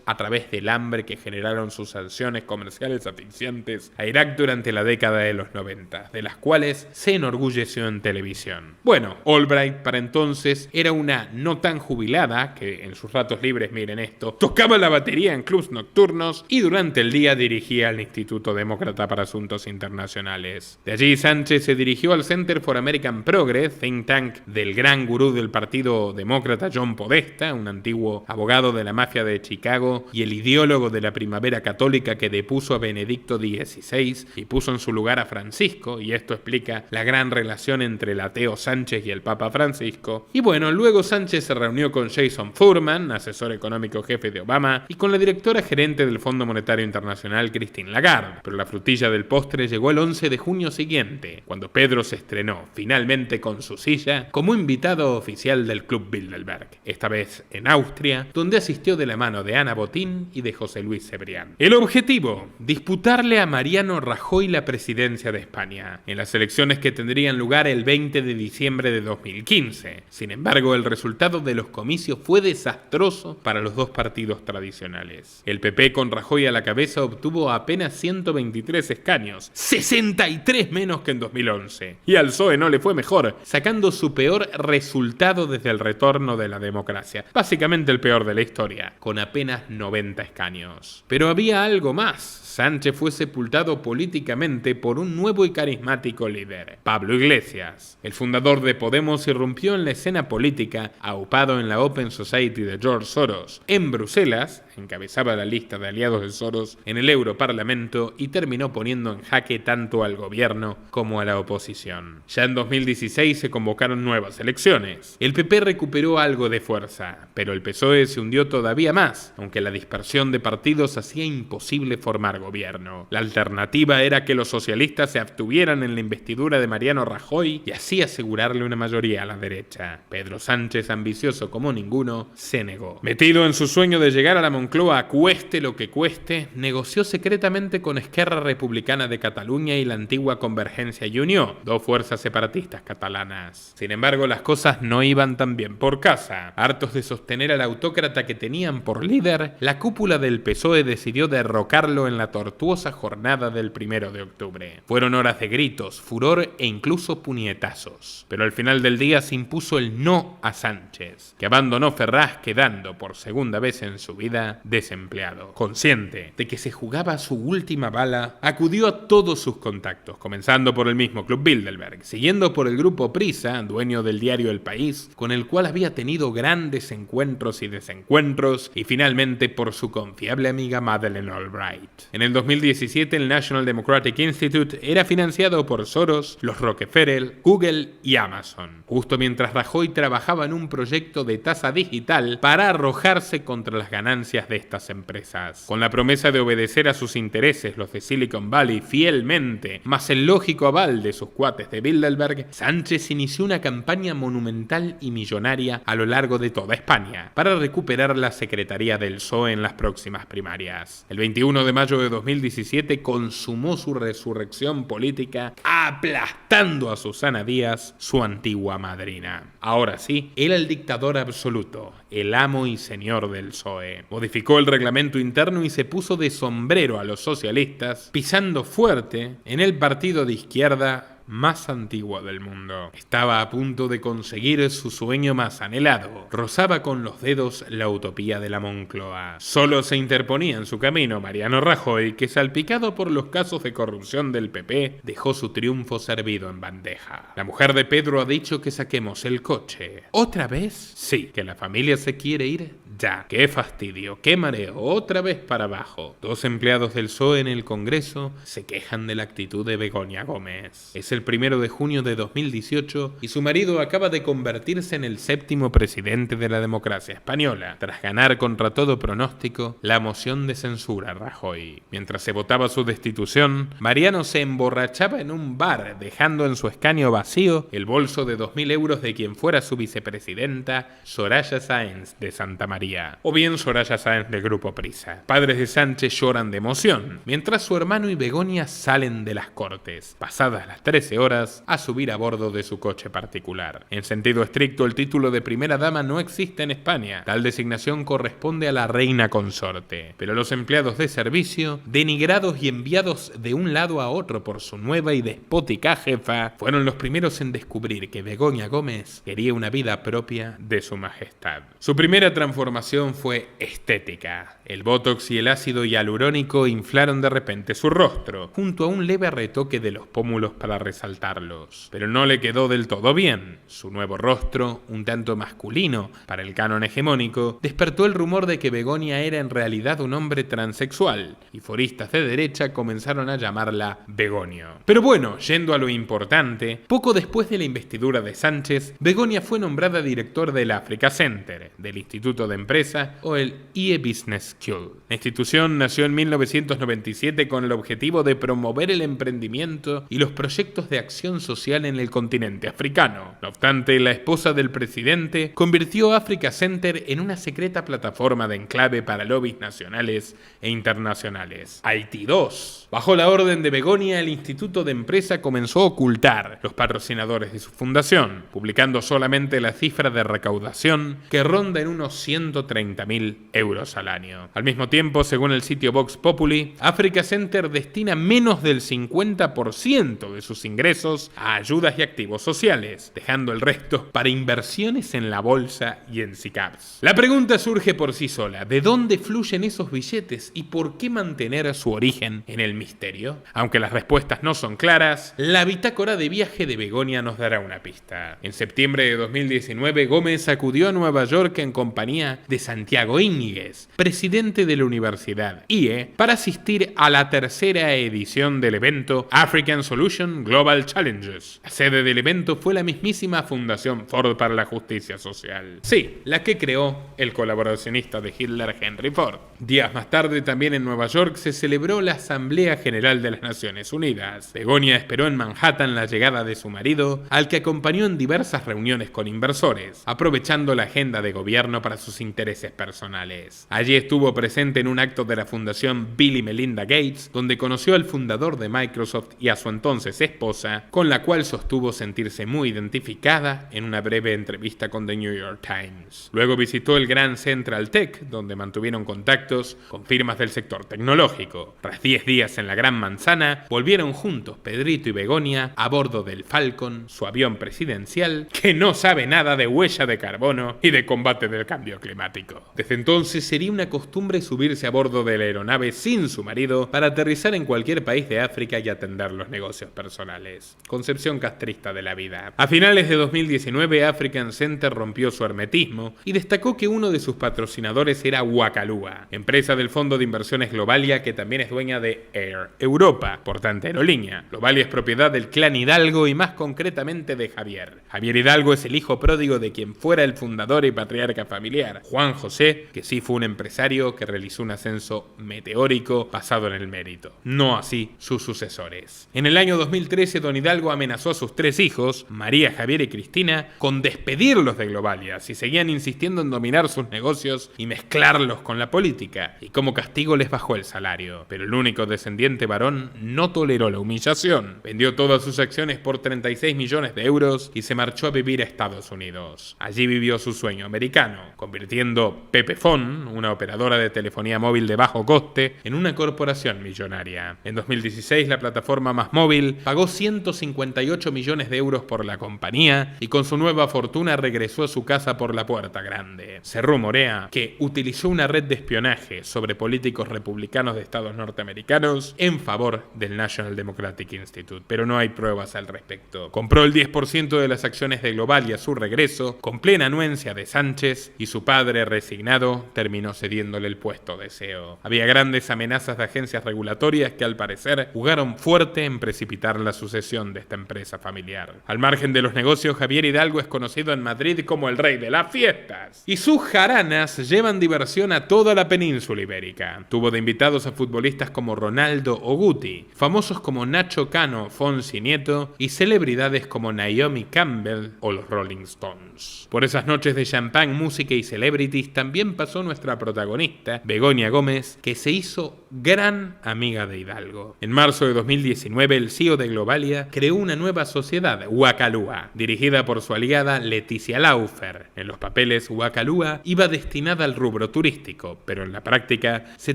a través del hambre que generaron sus sanciones comerciales asfixiantes a Irak durante la década de los 90, de las cuales se enorgulleció en televisión. Bueno, Albright para entonces era una no tan jubilada, que en sus ratos libres, miren esto, tocaba la batería en clubs nocturnos y durante el día dirigía el Instituto Demócrata para Asuntos Internacionales. De allí Sánchez se dirigió al Center for American Progress, think tank del gran gurú del Partido Demócrata John Podesta, un antiguo abogado de la mafia de Chicago y el ideólogo de la primavera católica que depuso a Benedicto XVI y puso en su lugar a Francisco, y esto explica la gran relación entre el ateo Sánchez y el Papa Francisco. Y bueno, luego Sánchez se reunió con Jason Furman, asesor económico jefe de Obama, y con la directora gerente del Fondo Monetario Internacional, Christine Lagarde. Pero la frutilla del postre llegó el 11 de junio siguiente, cuando Pedro se estrenó, finalmente con su silla, como invitado oficial del Club Bilderberg, esta vez en Austria, donde asistió de la mano de Ana Botín y de José Luis Cebrián. El objetivo: disputarle a Mariano Rajoy la presidencia de España, en las elecciones que tendrían lugar el 20 de diciembre de 2015. Sin embargo, el resultado de los comicios fue desastroso para los 2 partidos tradicionales. El PP, con Rajoy a la cabeza, obtuvo apenas 123 escaños, 63 menos que en 2011. Y al PSOE no le fue mejor, sacando su peor resultado desde el retorno de la democracia, básicamente el peor de la historia, con apenas 90 escaños. Pero había algo más. Sánchez fue sepultado políticamente por un nuevo y carismático líder, Pablo Iglesias. El fundador de Podemos irrumpió en la escena política, aupado en la Open Society de George Soros. En Bruselas, encabezaba la lista de aliados de Soros en el Europarlamento y terminó poniendo en jaque tanto al gobierno como a la oposición. Ya en 2016 se convocaron nuevas elecciones. El PP recuperó algo de fuerza, pero el PSOE se hundió todavía más, más, aunque la dispersión de partidos hacía imposible formar gobierno. La alternativa era que los socialistas se abstuvieran en la investidura de Mariano Rajoy y así asegurarle una mayoría a la derecha. Pedro Sánchez, ambicioso como ninguno, se negó. Metido en su sueño de llegar a la Moncloa, cueste lo que cueste, negoció secretamente con Esquerra Republicana de Cataluña y la antigua Convergencia i Unió, dos fuerzas separatistas catalanas. Sin embargo, las cosas no iban tan bien por casa. Hartos de sostener al autócrata que tenían por líder, la cúpula del PSOE decidió derrocarlo en la tortuosa jornada del 1 de octubre. Fueron horas de gritos, furor e incluso puñetazos. Pero al final del día se impuso el no a Sánchez, que abandonó Ferraz quedando por segunda vez en su vida desempleado. Consciente de que se jugaba su última bala, acudió a todos sus contactos, comenzando por el mismo Club Bilderberg, siguiendo por el grupo Prisa, dueño del diario El País, con el cual había tenido grandes encuentros y desencuentros, y finalmente por su confiable amiga Madeleine Albright. En el 2017 el National Democratic Institute era financiado por Soros, los Rockefeller, Google y Amazon, justo mientras Rajoy trabajaba en un proyecto de tasa digital para arrojarse contra las ganancias de estas empresas. Con la promesa de obedecer a sus intereses, los de Silicon Valley, fielmente, más el lógico aval de sus cuates de Bilderberg, Sánchez inició una campaña monumental y millonaria a lo largo de toda España para recuperar la secretaría del PSOE en las próximas primarias. El 21 de mayo de 2017 consumó su resurrección política aplastando a Susana Díaz, su antigua madrina. Ahora sí, era el dictador absoluto, el amo y señor del PSOE. Modificó el reglamento interno y se puso de sombrero a los socialistas, pisando fuerte en el partido de izquierda más antiguo del mundo. Estaba a punto de conseguir su sueño más anhelado. Rozaba con los dedos la utopía de la Moncloa. Solo se interponía en su camino Mariano Rajoy, que salpicado por los casos de corrupción del PP, dejó su triunfo servido en bandeja. La mujer de Pedro ha dicho que saquemos el coche. ¿Otra vez? Sí, que la familia se quiere ir ya. ¡Qué fastidio! ¡Qué mareo! Otra vez para abajo. Dos empleados del PSOE en el Congreso se quejan de la actitud de Begoña Gómez. Es el 1 de junio de 2018 y su marido acaba de convertirse en el 7º presidente de la democracia española, tras ganar contra todo pronóstico la moción de censura a Rajoy. Mientras se votaba su destitución, Mariano se emborrachaba en un bar, dejando en su escaño vacío el bolso de 2.000 euros de quien fuera su vicepresidenta, Soraya Sáenz de Santa María, o bien Soraya Sáenz del grupo Prisa. Padres de Sánchez lloran de emoción, mientras su hermano y Begoña salen de las Cortes, pasadas las 13 horas, a subir a bordo de su coche particular. En sentido estricto, el título de primera dama no existe en España. Tal designación corresponde a la reina consorte. Pero los empleados de servicio, denigrados y enviados de un lado a otro por su nueva y despótica jefa, fueron los primeros en descubrir que Begoña Gómez quería una vida propia de su majestad. Su primera transformación fue estética. El botox y el ácido hialurónico inflaron de repente su rostro, junto a un leve retoque de los pómulos para resaltarlos. Pero no le quedó del todo bien. Su nuevo rostro, un tanto masculino para el canon hegemónico, despertó el rumor de que Begoña era en realidad un hombre transexual, y foristas de derecha comenzaron a llamarla Begonio. Pero bueno, yendo a lo importante, poco después de la investidura de Sánchez, Begoña fue nombrada director del Africa Center, del Instituto de Empresa o el IE Business School. La institución nació en 1997 con el objetivo de promover el emprendimiento y los proyectos de acción social en el continente africano. No obstante, la esposa del presidente convirtió Africa Center en una secreta plataforma de enclave para lobbies nacionales e internacionales. Haití 2. Bajo la orden de Begoña, el Instituto de Empresa comenzó a ocultar los patrocinadores de su fundación, publicando solamente la cifra de recaudación que ronda en unos 130.000 euros al año. Al mismo tiempo, según el sitio Vox Populi, Africa Center destina menos del 50% de sus ingresos a ayudas y activos sociales, dejando el resto para inversiones en la bolsa y en SICAPs. La pregunta surge por sí sola: ¿de dónde fluyen esos billetes y por qué mantener su origen en el misterio? Aunque las respuestas no son claras, la bitácora de viaje de Begoña nos dará una pista. En septiembre de 2019, Gómez acudió a Nueva York en compañía de Santiago Íñiguez, presidente de la Universidad IE, para asistir a la tercera edición del evento African Solution Global Challenges. La sede del evento fue la mismísima Fundación Ford para la Justicia Social. Sí, la que creó el colaboracionista de Hitler, Henry Ford. Días más tarde, también en Nueva York, se celebró la Asamblea General de las Naciones Unidas. Begonia esperó en Manhattan la llegada de su marido, al que acompañó en diversas reuniones con inversores, aprovechando la agenda de gobierno para sus intereses personales. Allí estuvo presente en un acto de la Fundación Bill y Melinda Gates, donde conoció al fundador de Microsoft y a su entonces esposa, con la cual sostuvo sentirse muy identificada en una breve entrevista con The New York Times. Luego visitó el Grand Central Tech, donde mantuvieron contactos con firmas del sector tecnológico. Tras 10 días en la Gran Manzana, volvieron juntos Pedrito y Begonia a bordo del Falcon, su avión presidencial, que no sabe nada de huella de carbono y de combate del cambio climático. Desde entonces sería una costumbre subirse a bordo de la aeronave sin su marido para aterrizar en cualquier país de África y atender los negocios personales. Concepción castrista de la vida. A finales de 2019, African Center rompió su hermetismo y destacó que uno de sus patrocinadores era Wacalúa, empresa del fondo de inversiones Globalia, que también es dueña de Air Europa, portante aerolínea. Globalia es propiedad del clan Hidalgo y más concretamente de Javier. Javier Hidalgo es el hijo pródigo de quien fuera el fundador y patriarca familiar, Juan José, que sí fue un empresario que realizó un ascenso meteórico basado en el mérito. No así sus sucesores. En el año 2013, don Hidalgo amenazó a sus 3 hijos, María, Javier y Cristina, con despedirlos de Globalia si seguían insistiendo en dominar sus negocios y mezclarlos con la política, y como castigo les bajó el salario. Pero el único descendiente varón no toleró la humillación. Vendió todas sus acciones por 36 millones de euros y se marchó a vivir a Estados Unidos. Allí vivió su sueño americano, convirtiendo Pepefon, una operadora de telefonía móvil de bajo coste, en una corporación millonaria. En 2016, la plataforma Más Móvil pagó 158 millones de euros por la compañía y con su nueva fortuna regresó a su casa por la puerta grande. Se rumorea que utilizó una red de espionaje sobre políticos republicanos de estados norteamericanos en favor del National Democratic Institute, pero no hay pruebas al respecto. Compró el 10% de las acciones de Globalia a su regreso, con plena anuencia de Sánchez, y su padre, resignado, terminó cediéndole el puesto de CEO. Había grandes amenazas de agencias regulatorias que, al parecer, jugaron fuerte en precipitar la sucesión de esta empresa familiar. Al margen de los negocios, Javier Hidalgo es conocido en Madrid como el rey de las fiestas, y sus jaranas llevan diversión a toda la península ibérica. Tuvo de invitados a futbolistas como Ronaldo o Guti, famosos como Nacho Cano, Fonsi Nieto y celebridades como Naomi Campbell o los Rolling Stones. Por esas noches de champán, música y celebrities también pasó nuestra protagonista, Begonia Gómez, que se hizo gran amiga de Hidalgo. En marzo de 2019, el CEO de Globalia creó una nueva sociedad, Wacalúa, dirigida por su aliada Leticia Laufer. En los papeles, Wacalúa iba destinada al rubro turístico, pero en la práctica se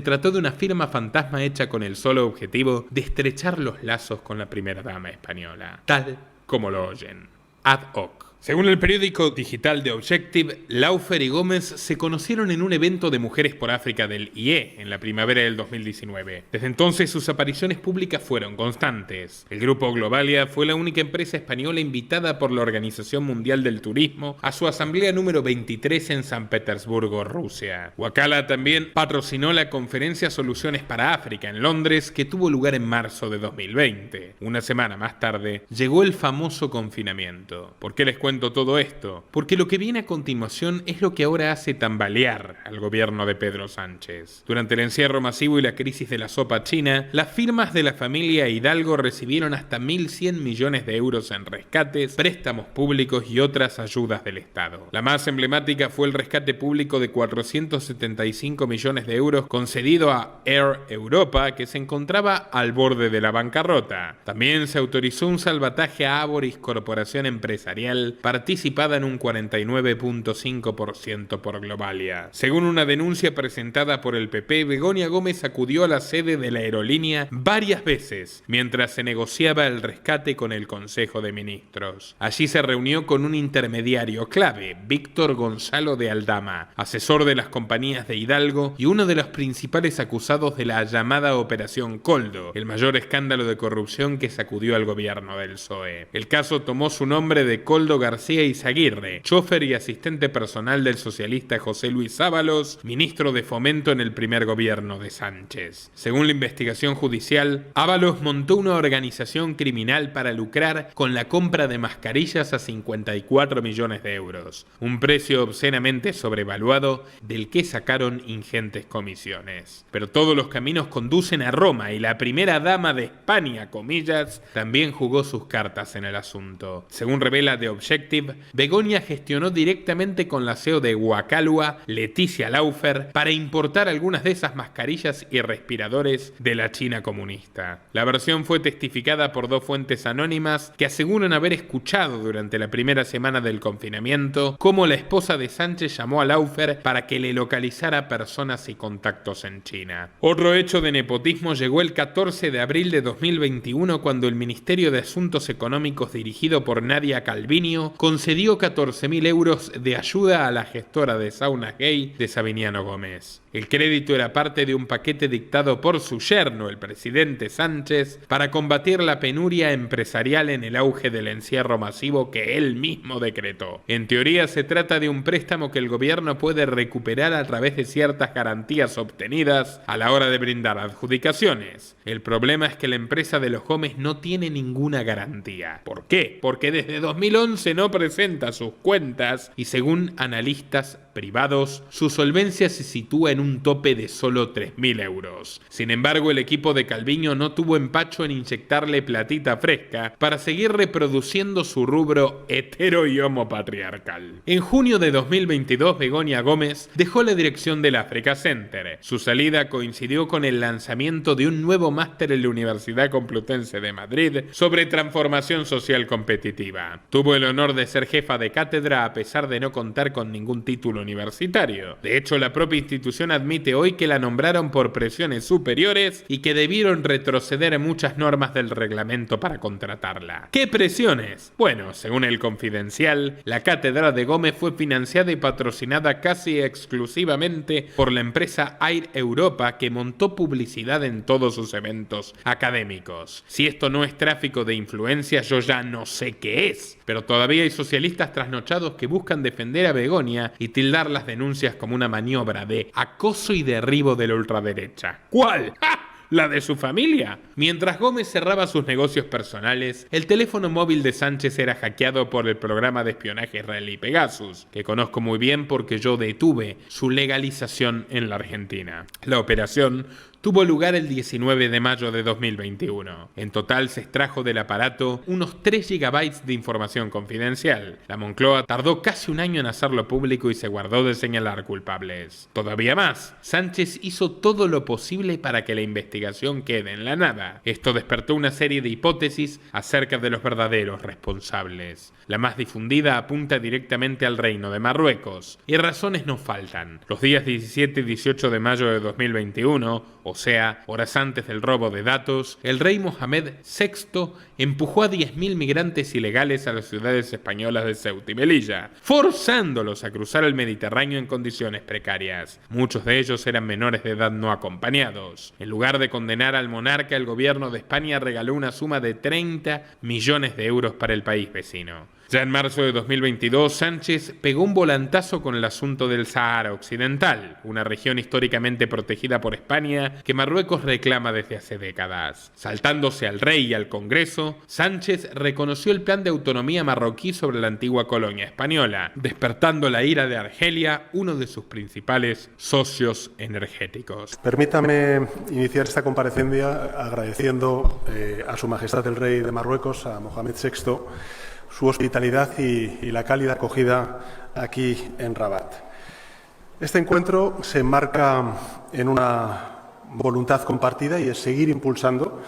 trató de una firma fantasma hecha con el solo objetivo de estrechar los lazos con la primera dama española, tal como lo oyen, ad hoc. Según el periódico digital The Objective, Laufer y Gómez se conocieron en un evento de Mujeres por África del IE en la primavera del 2019. Desde entonces sus apariciones públicas fueron constantes. El grupo Globalia fue la única empresa española invitada por la Organización Mundial del Turismo a su asamblea número 23 en San Petersburgo, Rusia. Wacala también patrocinó la conferencia Soluciones para África en Londres, que tuvo lugar en marzo de 2020. Una semana más tarde llegó el famoso confinamiento. ¿Por qué les cuento todo esto? Porque lo que viene a continuación es lo que ahora hace tambalear al gobierno de Pedro Sánchez. Durante el encierro masivo y la crisis de la sopa china, las firmas de la familia Hidalgo recibieron hasta 1.100 millones de euros en rescates, préstamos públicos y otras ayudas del Estado. La más emblemática fue el rescate público de 475 millones de euros concedido a Air Europa, que se encontraba al borde de la bancarrota. También se autorizó un salvataje a Aboris, corporación empresarial participada en un 49.5% por Globalia. Según una denuncia presentada por el PP, Begonia Gómez acudió a la sede de la aerolínea varias veces mientras se negociaba el rescate con el Consejo de Ministros. Allí se reunió con un intermediario clave, Víctor Gonzalo de Aldama, asesor de las compañías de Hidalgo y uno de los principales acusados de la llamada Operación Koldo, el mayor escándalo de corrupción que sacudió al gobierno del PSOE. El caso tomó su nombre de Koldo García García Izaguirre, chofer y asistente personal del socialista José Luis Ábalos, ministro de Fomento en el primer gobierno de Sánchez. Según la investigación judicial, Ábalos montó una organización criminal para lucrar con la compra de mascarillas a 54 millones de euros, un precio obscenamente sobrevaluado del que sacaron ingentes comisiones. Pero todos los caminos conducen a Roma y la primera dama de España, comillas, también jugó sus cartas en el asunto. Según revela The Objective, Begoña gestionó directamente con la CEO de Huacalua, Leticia Laufer, para importar algunas de esas mascarillas y respiradores de la China comunista. La versión fue testificada por dos fuentes anónimas que aseguran haber escuchado durante la primera semana del confinamiento cómo la esposa de Sánchez llamó a Laufer para que le localizara personas y contactos en China. Otro hecho de nepotismo llegó el 14 de abril de 2021 cuando el Ministerio de Asuntos Económicos dirigido por Nadia Calviño concedió 14.000 euros de ayuda a la gestora de saunas gay de Sabiniano Gómez. El crédito era parte de un paquete dictado por su yerno, el presidente Sánchez, para combatir la penuria empresarial en el auge del encierro masivo que él mismo decretó. En teoría se trata de un préstamo que el gobierno puede recuperar a través de ciertas garantías obtenidas a la hora de brindar adjudicaciones. El problema es que la empresa de los Gómez no tiene ninguna garantía. ¿Por qué? Porque desde 2011 no presenta sus cuentas y según analistas privados, su solvencia se sitúa en un tope de solo 3.000 euros. Sin embargo, el equipo de Calviño no tuvo empacho en inyectarle platita fresca para seguir reproduciendo su rubro hetero y homopatriarcal. En junio de 2022, Begoña Gómez dejó la dirección del Africa Center. Su salida coincidió con el lanzamiento de un nuevo máster en la Universidad Complutense de Madrid sobre transformación social competitiva. Tuvo el honor de ser jefa de cátedra a pesar de no contar con ningún título universitario. De hecho, la propia institución admite hoy que la nombraron por presiones superiores y que debieron retroceder muchas normas del reglamento para contratarla. ¿Qué presiones? Bueno, según el Confidencial, la cátedra de Gómez fue financiada y patrocinada casi exclusivamente por la empresa Air Europa, que montó publicidad en todos sus eventos académicos. Si esto no es tráfico de influencia, yo ya no sé qué es. Pero todavía hay socialistas trasnochados que buscan defender a Begoña y tildar las denuncias como una maniobra de acoso y derribo de la ultraderecha. ¿Cuál? ¡Ja! ¿La de su familia? Mientras Gómez cerraba sus negocios personales, el teléfono móvil de Sánchez era hackeado por el programa de espionaje israelí Pegasus, que conozco muy bien porque yo detuve su legalización en la Argentina. La operación tuvo lugar el 19 de mayo de 2021. En total se extrajo del aparato unos 3 GB de información confidencial. La Moncloa tardó casi un año en hacerlo público y se guardó de señalar culpables. Todavía más, Sánchez hizo todo lo posible para que la investigación quede en la nada. Esto despertó una serie de hipótesis acerca de los verdaderos responsables. La más difundida apunta directamente al Reino de Marruecos, y razones no faltan. Los días 17 y 18 de mayo de 2021, o sea, horas antes del robo de datos, el rey Mohamed VI empujó a 10.000 migrantes ilegales a las ciudades españolas de Ceuta y Melilla, forzándolos a cruzar el Mediterráneo en condiciones precarias. Muchos de ellos eran menores de edad no acompañados. En lugar de condenar al monarca, el gobierno de España regaló una suma de 30 millones de euros para el país vecino. Ya en marzo de 2022, Sánchez pegó un volantazo con el asunto del Sahara Occidental, una región históricamente protegida por España que Marruecos reclama desde hace décadas. Saltándose al rey y al Congreso, Sánchez reconoció el plan de autonomía marroquí sobre la antigua colonia española, despertando la ira de Argelia, uno de sus principales socios energéticos. Permítame iniciar esta comparecencia agradeciendo a Su Majestad el Rey de Marruecos, a Mohamed VI, su hospitalidad y la cálida acogida aquí en Rabat. Este encuentro se enmarca en una voluntad compartida y es seguir impulsando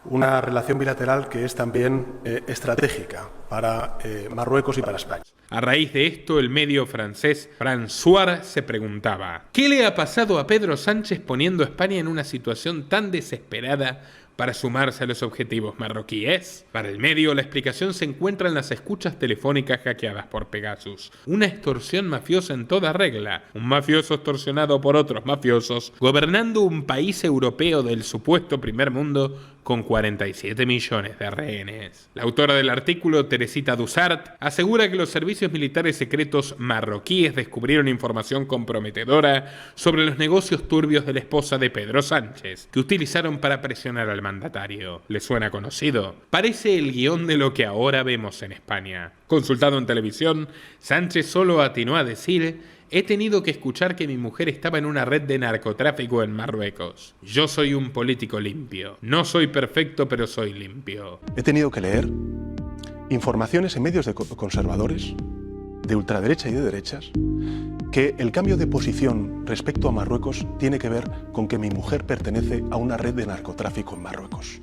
una relación bilateral que es también estratégica para Marruecos y para España. A raíz de esto, el medio francés François se preguntaba: ¿qué le ha pasado a Pedro Sánchez poniendo a España en una situación tan desesperada para sumarse a los objetivos marroquíes? Para el medio, la explicación se encuentra en las escuchas telefónicas hackeadas por Pegasus. Una extorsión mafiosa en toda regla. Un mafioso extorsionado por otros mafiosos, gobernando un país europeo del supuesto primer mundo con 47 millones de rehenes. La autora del artículo, Teresita Dussart, asegura que los servicios militares secretos marroquíes descubrieron información comprometedora sobre los negocios turbios de la esposa de Pedro Sánchez, que utilizaron para presionar al mandatario. ¿Le suena conocido? Parece el guión de lo que ahora vemos en España. Consultado en televisión, Sánchez solo atinó a decir: he tenido que escuchar que mi mujer estaba en una red de narcotráfico en Marruecos. Yo soy un político limpio. No soy perfecto, pero soy limpio. He tenido que leer informaciones en medios conservadores, de ultraderecha y de derechas, que el cambio de posición respecto a Marruecos tiene que ver con que mi mujer pertenece a una red de narcotráfico en Marruecos.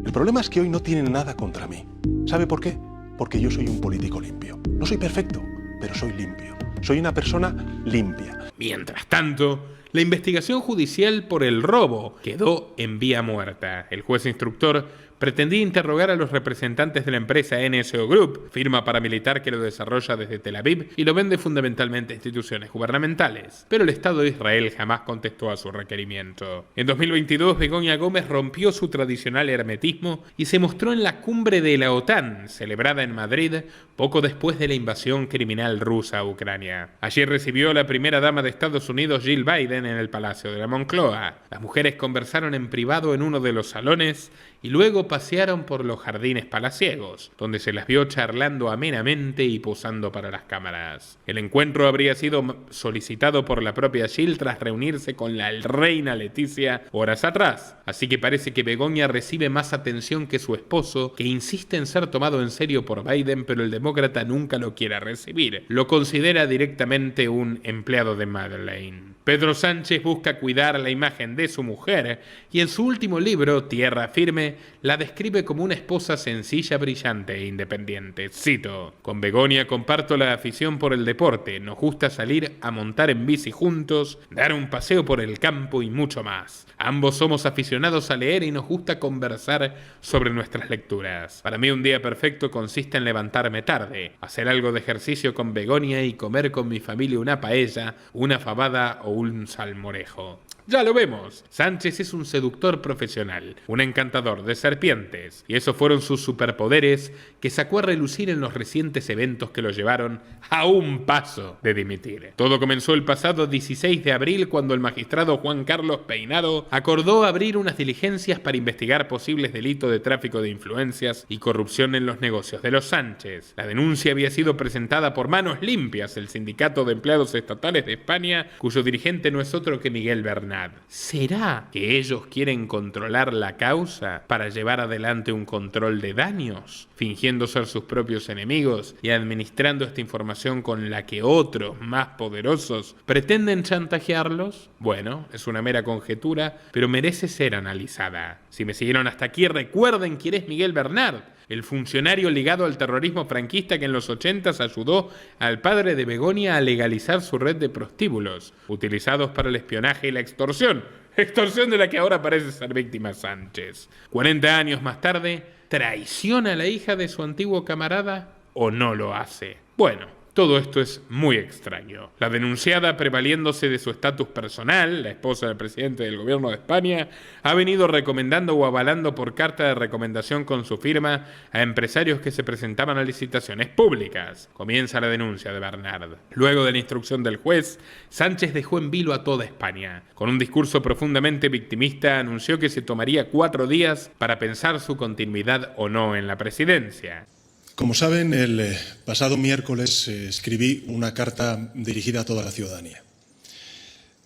El problema es que hoy no tienen nada contra mí. ¿Sabe por qué? Porque yo soy un político limpio. No soy perfecto, pero soy limpio. Soy una persona limpia. Mientras tanto, la investigación judicial por el robo quedó en vía muerta. El juez instructor pretendía interrogar a los representantes de la empresa NSO Group, firma paramilitar que lo desarrolla desde Tel Aviv y lo vende fundamentalmente a instituciones gubernamentales. Pero el Estado de Israel jamás contestó a su requerimiento. En 2022, Begoña Gómez rompió su tradicional hermetismo y se mostró en la cumbre de la OTAN, celebrada en Madrid, poco después de la invasión criminal rusa a Ucrania. Allí recibió a la primera dama de Estados Unidos, Jill Biden, en el Palacio de la Moncloa. Las mujeres conversaron en privado en uno de los salones y luego pasearon por los jardines palaciegos, donde se las vio charlando amenamente y posando para las cámaras. El encuentro habría sido solicitado por la propia Jill tras reunirse con la reina Leticia horas atrás, así que parece que Begoña recibe más atención que su esposo, que insiste en ser tomado en serio por Biden, pero el demócrata nunca lo quiere recibir. Lo considera directamente un empleado de Madeleine. Pedro Sánchez busca cuidar la imagen de su mujer y en su último libro, Tierra Firme, la describe como una esposa sencilla, brillante e independiente. Cito: con Begoña comparto la afición por el deporte, nos gusta salir a montar en bici juntos, dar un paseo por el campo y mucho más. Ambos somos aficionados a leer y nos gusta conversar sobre nuestras lecturas. Para mí un día perfecto consiste en levantarme tarde, hacer algo de ejercicio con Begoña y comer con mi familia una paella, una fabada o un salmorejo. Ya lo vemos, Sánchez es un seductor profesional, un encantador de serpientes, y esos fueron sus superpoderes que sacó a relucir en los recientes eventos que lo llevaron a un paso de dimitir. Todo comenzó el pasado 16 de abril cuando el magistrado Juan Carlos Peinado acordó abrir unas diligencias para investigar posibles delitos de tráfico de influencias y corrupción en los negocios de los Sánchez. La denuncia había sido presentada por Manos Limpias, el sindicato de empleados estatales de España, cuyo dirigente no es otro que Miguel Bernal. ¿Será que ellos quieren controlar la causa para llevar adelante un control de daños, fingiendo ser sus propios enemigos y administrando esta información con la que otros más poderosos pretenden chantajearlos? Bueno, es una mera conjetura, pero merece ser analizada. Si me siguieron hasta aquí, recuerden quién es Miguel Bernard, el funcionario ligado al terrorismo franquista que en los 80s ayudó al padre de Begoña a legalizar su red de prostíbulos, utilizados para el espionaje y la extorsión. Extorsión de la que ahora parece ser víctima Sánchez. 40 años más tarde, ¿traiciona a la hija de su antiguo camarada o no lo hace? Bueno, todo esto es muy extraño. La denunciada, prevaliéndose de su estatus personal, la esposa del presidente del gobierno de España, ha venido recomendando o avalando por carta de recomendación con su firma a empresarios que se presentaban a licitaciones públicas. Comienza la denuncia de Bernard. Luego de la instrucción del juez, Sánchez dejó en vilo a toda España. Con un discurso profundamente victimista, anunció que se tomaría 4 días para pensar su continuidad o no en la presidencia. Como saben, el pasado miércoles escribí una carta dirigida a toda la ciudadanía.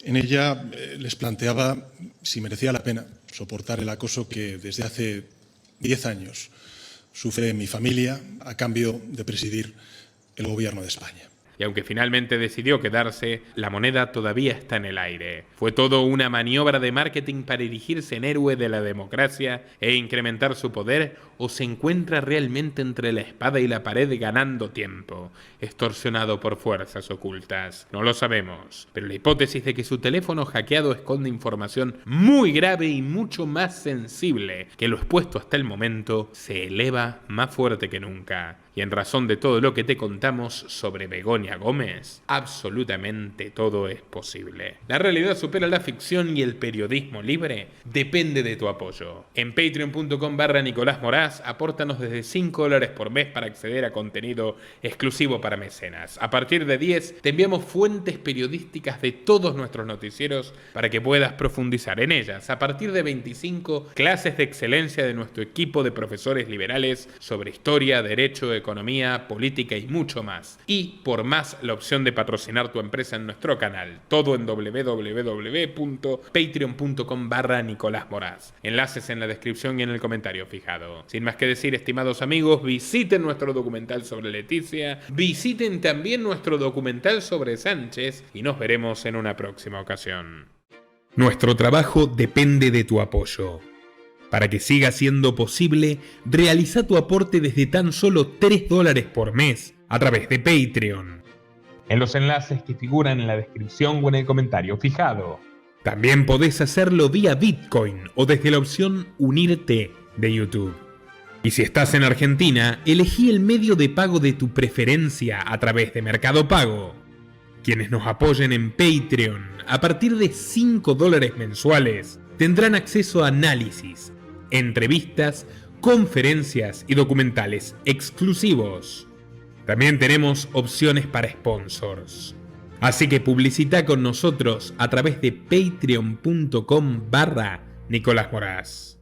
En ella les planteaba si merecía la pena soportar el acoso que desde hace 10 años sufre mi familia a cambio de presidir el gobierno de España. Y aunque finalmente decidió quedarse, la moneda todavía está en el aire. Fue todo una maniobra de marketing para erigirse en héroe de la democracia e incrementar su poder, o se encuentra realmente entre la espada y la pared ganando tiempo, extorsionado por fuerzas ocultas? No lo sabemos, pero la hipótesis de que su teléfono hackeado esconde información muy grave y mucho más sensible que lo expuesto hasta el momento se eleva más fuerte que nunca. Y en razón de todo lo que te contamos sobre Begoña Gómez, absolutamente todo es posible. La realidad supera la ficción y el periodismo libre depende de tu apoyo. En patreon.com/Nicolás Moraz, apórtanos desde $5 por mes para acceder a contenido exclusivo para mecenas. A partir de 10 te enviamos fuentes periodísticas de todos nuestros noticieros para que puedas profundizar en ellas. A partir de 25, clases de excelencia de nuestro equipo de profesores liberales sobre historia, derecho, economía, política y mucho más. Y por más, la opción de patrocinar tu empresa en nuestro canal. Todo en www.patreon.com/Nicolás Moraz. Enlaces en la descripción y en el comentario fijado. Sin más que decir, estimados amigos, visiten nuestro documental sobre Leticia, visiten también nuestro documental sobre Sánchez y nos veremos en una próxima ocasión. Nuestro trabajo depende de tu apoyo. Para que siga siendo posible, realiza tu aporte desde tan solo $3 por mes a través de Patreon, en los enlaces que figuran en la descripción o en el comentario fijado. También podés hacerlo vía Bitcoin o desde la opción Unirte de YouTube. Y si estás en Argentina, elegí el medio de pago de tu preferencia a través de Mercado Pago. Quienes nos apoyen en Patreon a partir de $5 mensuales tendrán acceso a análisis, entrevistas, conferencias y documentales exclusivos. También tenemos opciones para sponsors. Así que publicita con nosotros a través de patreon.com/Nicolás Moraz.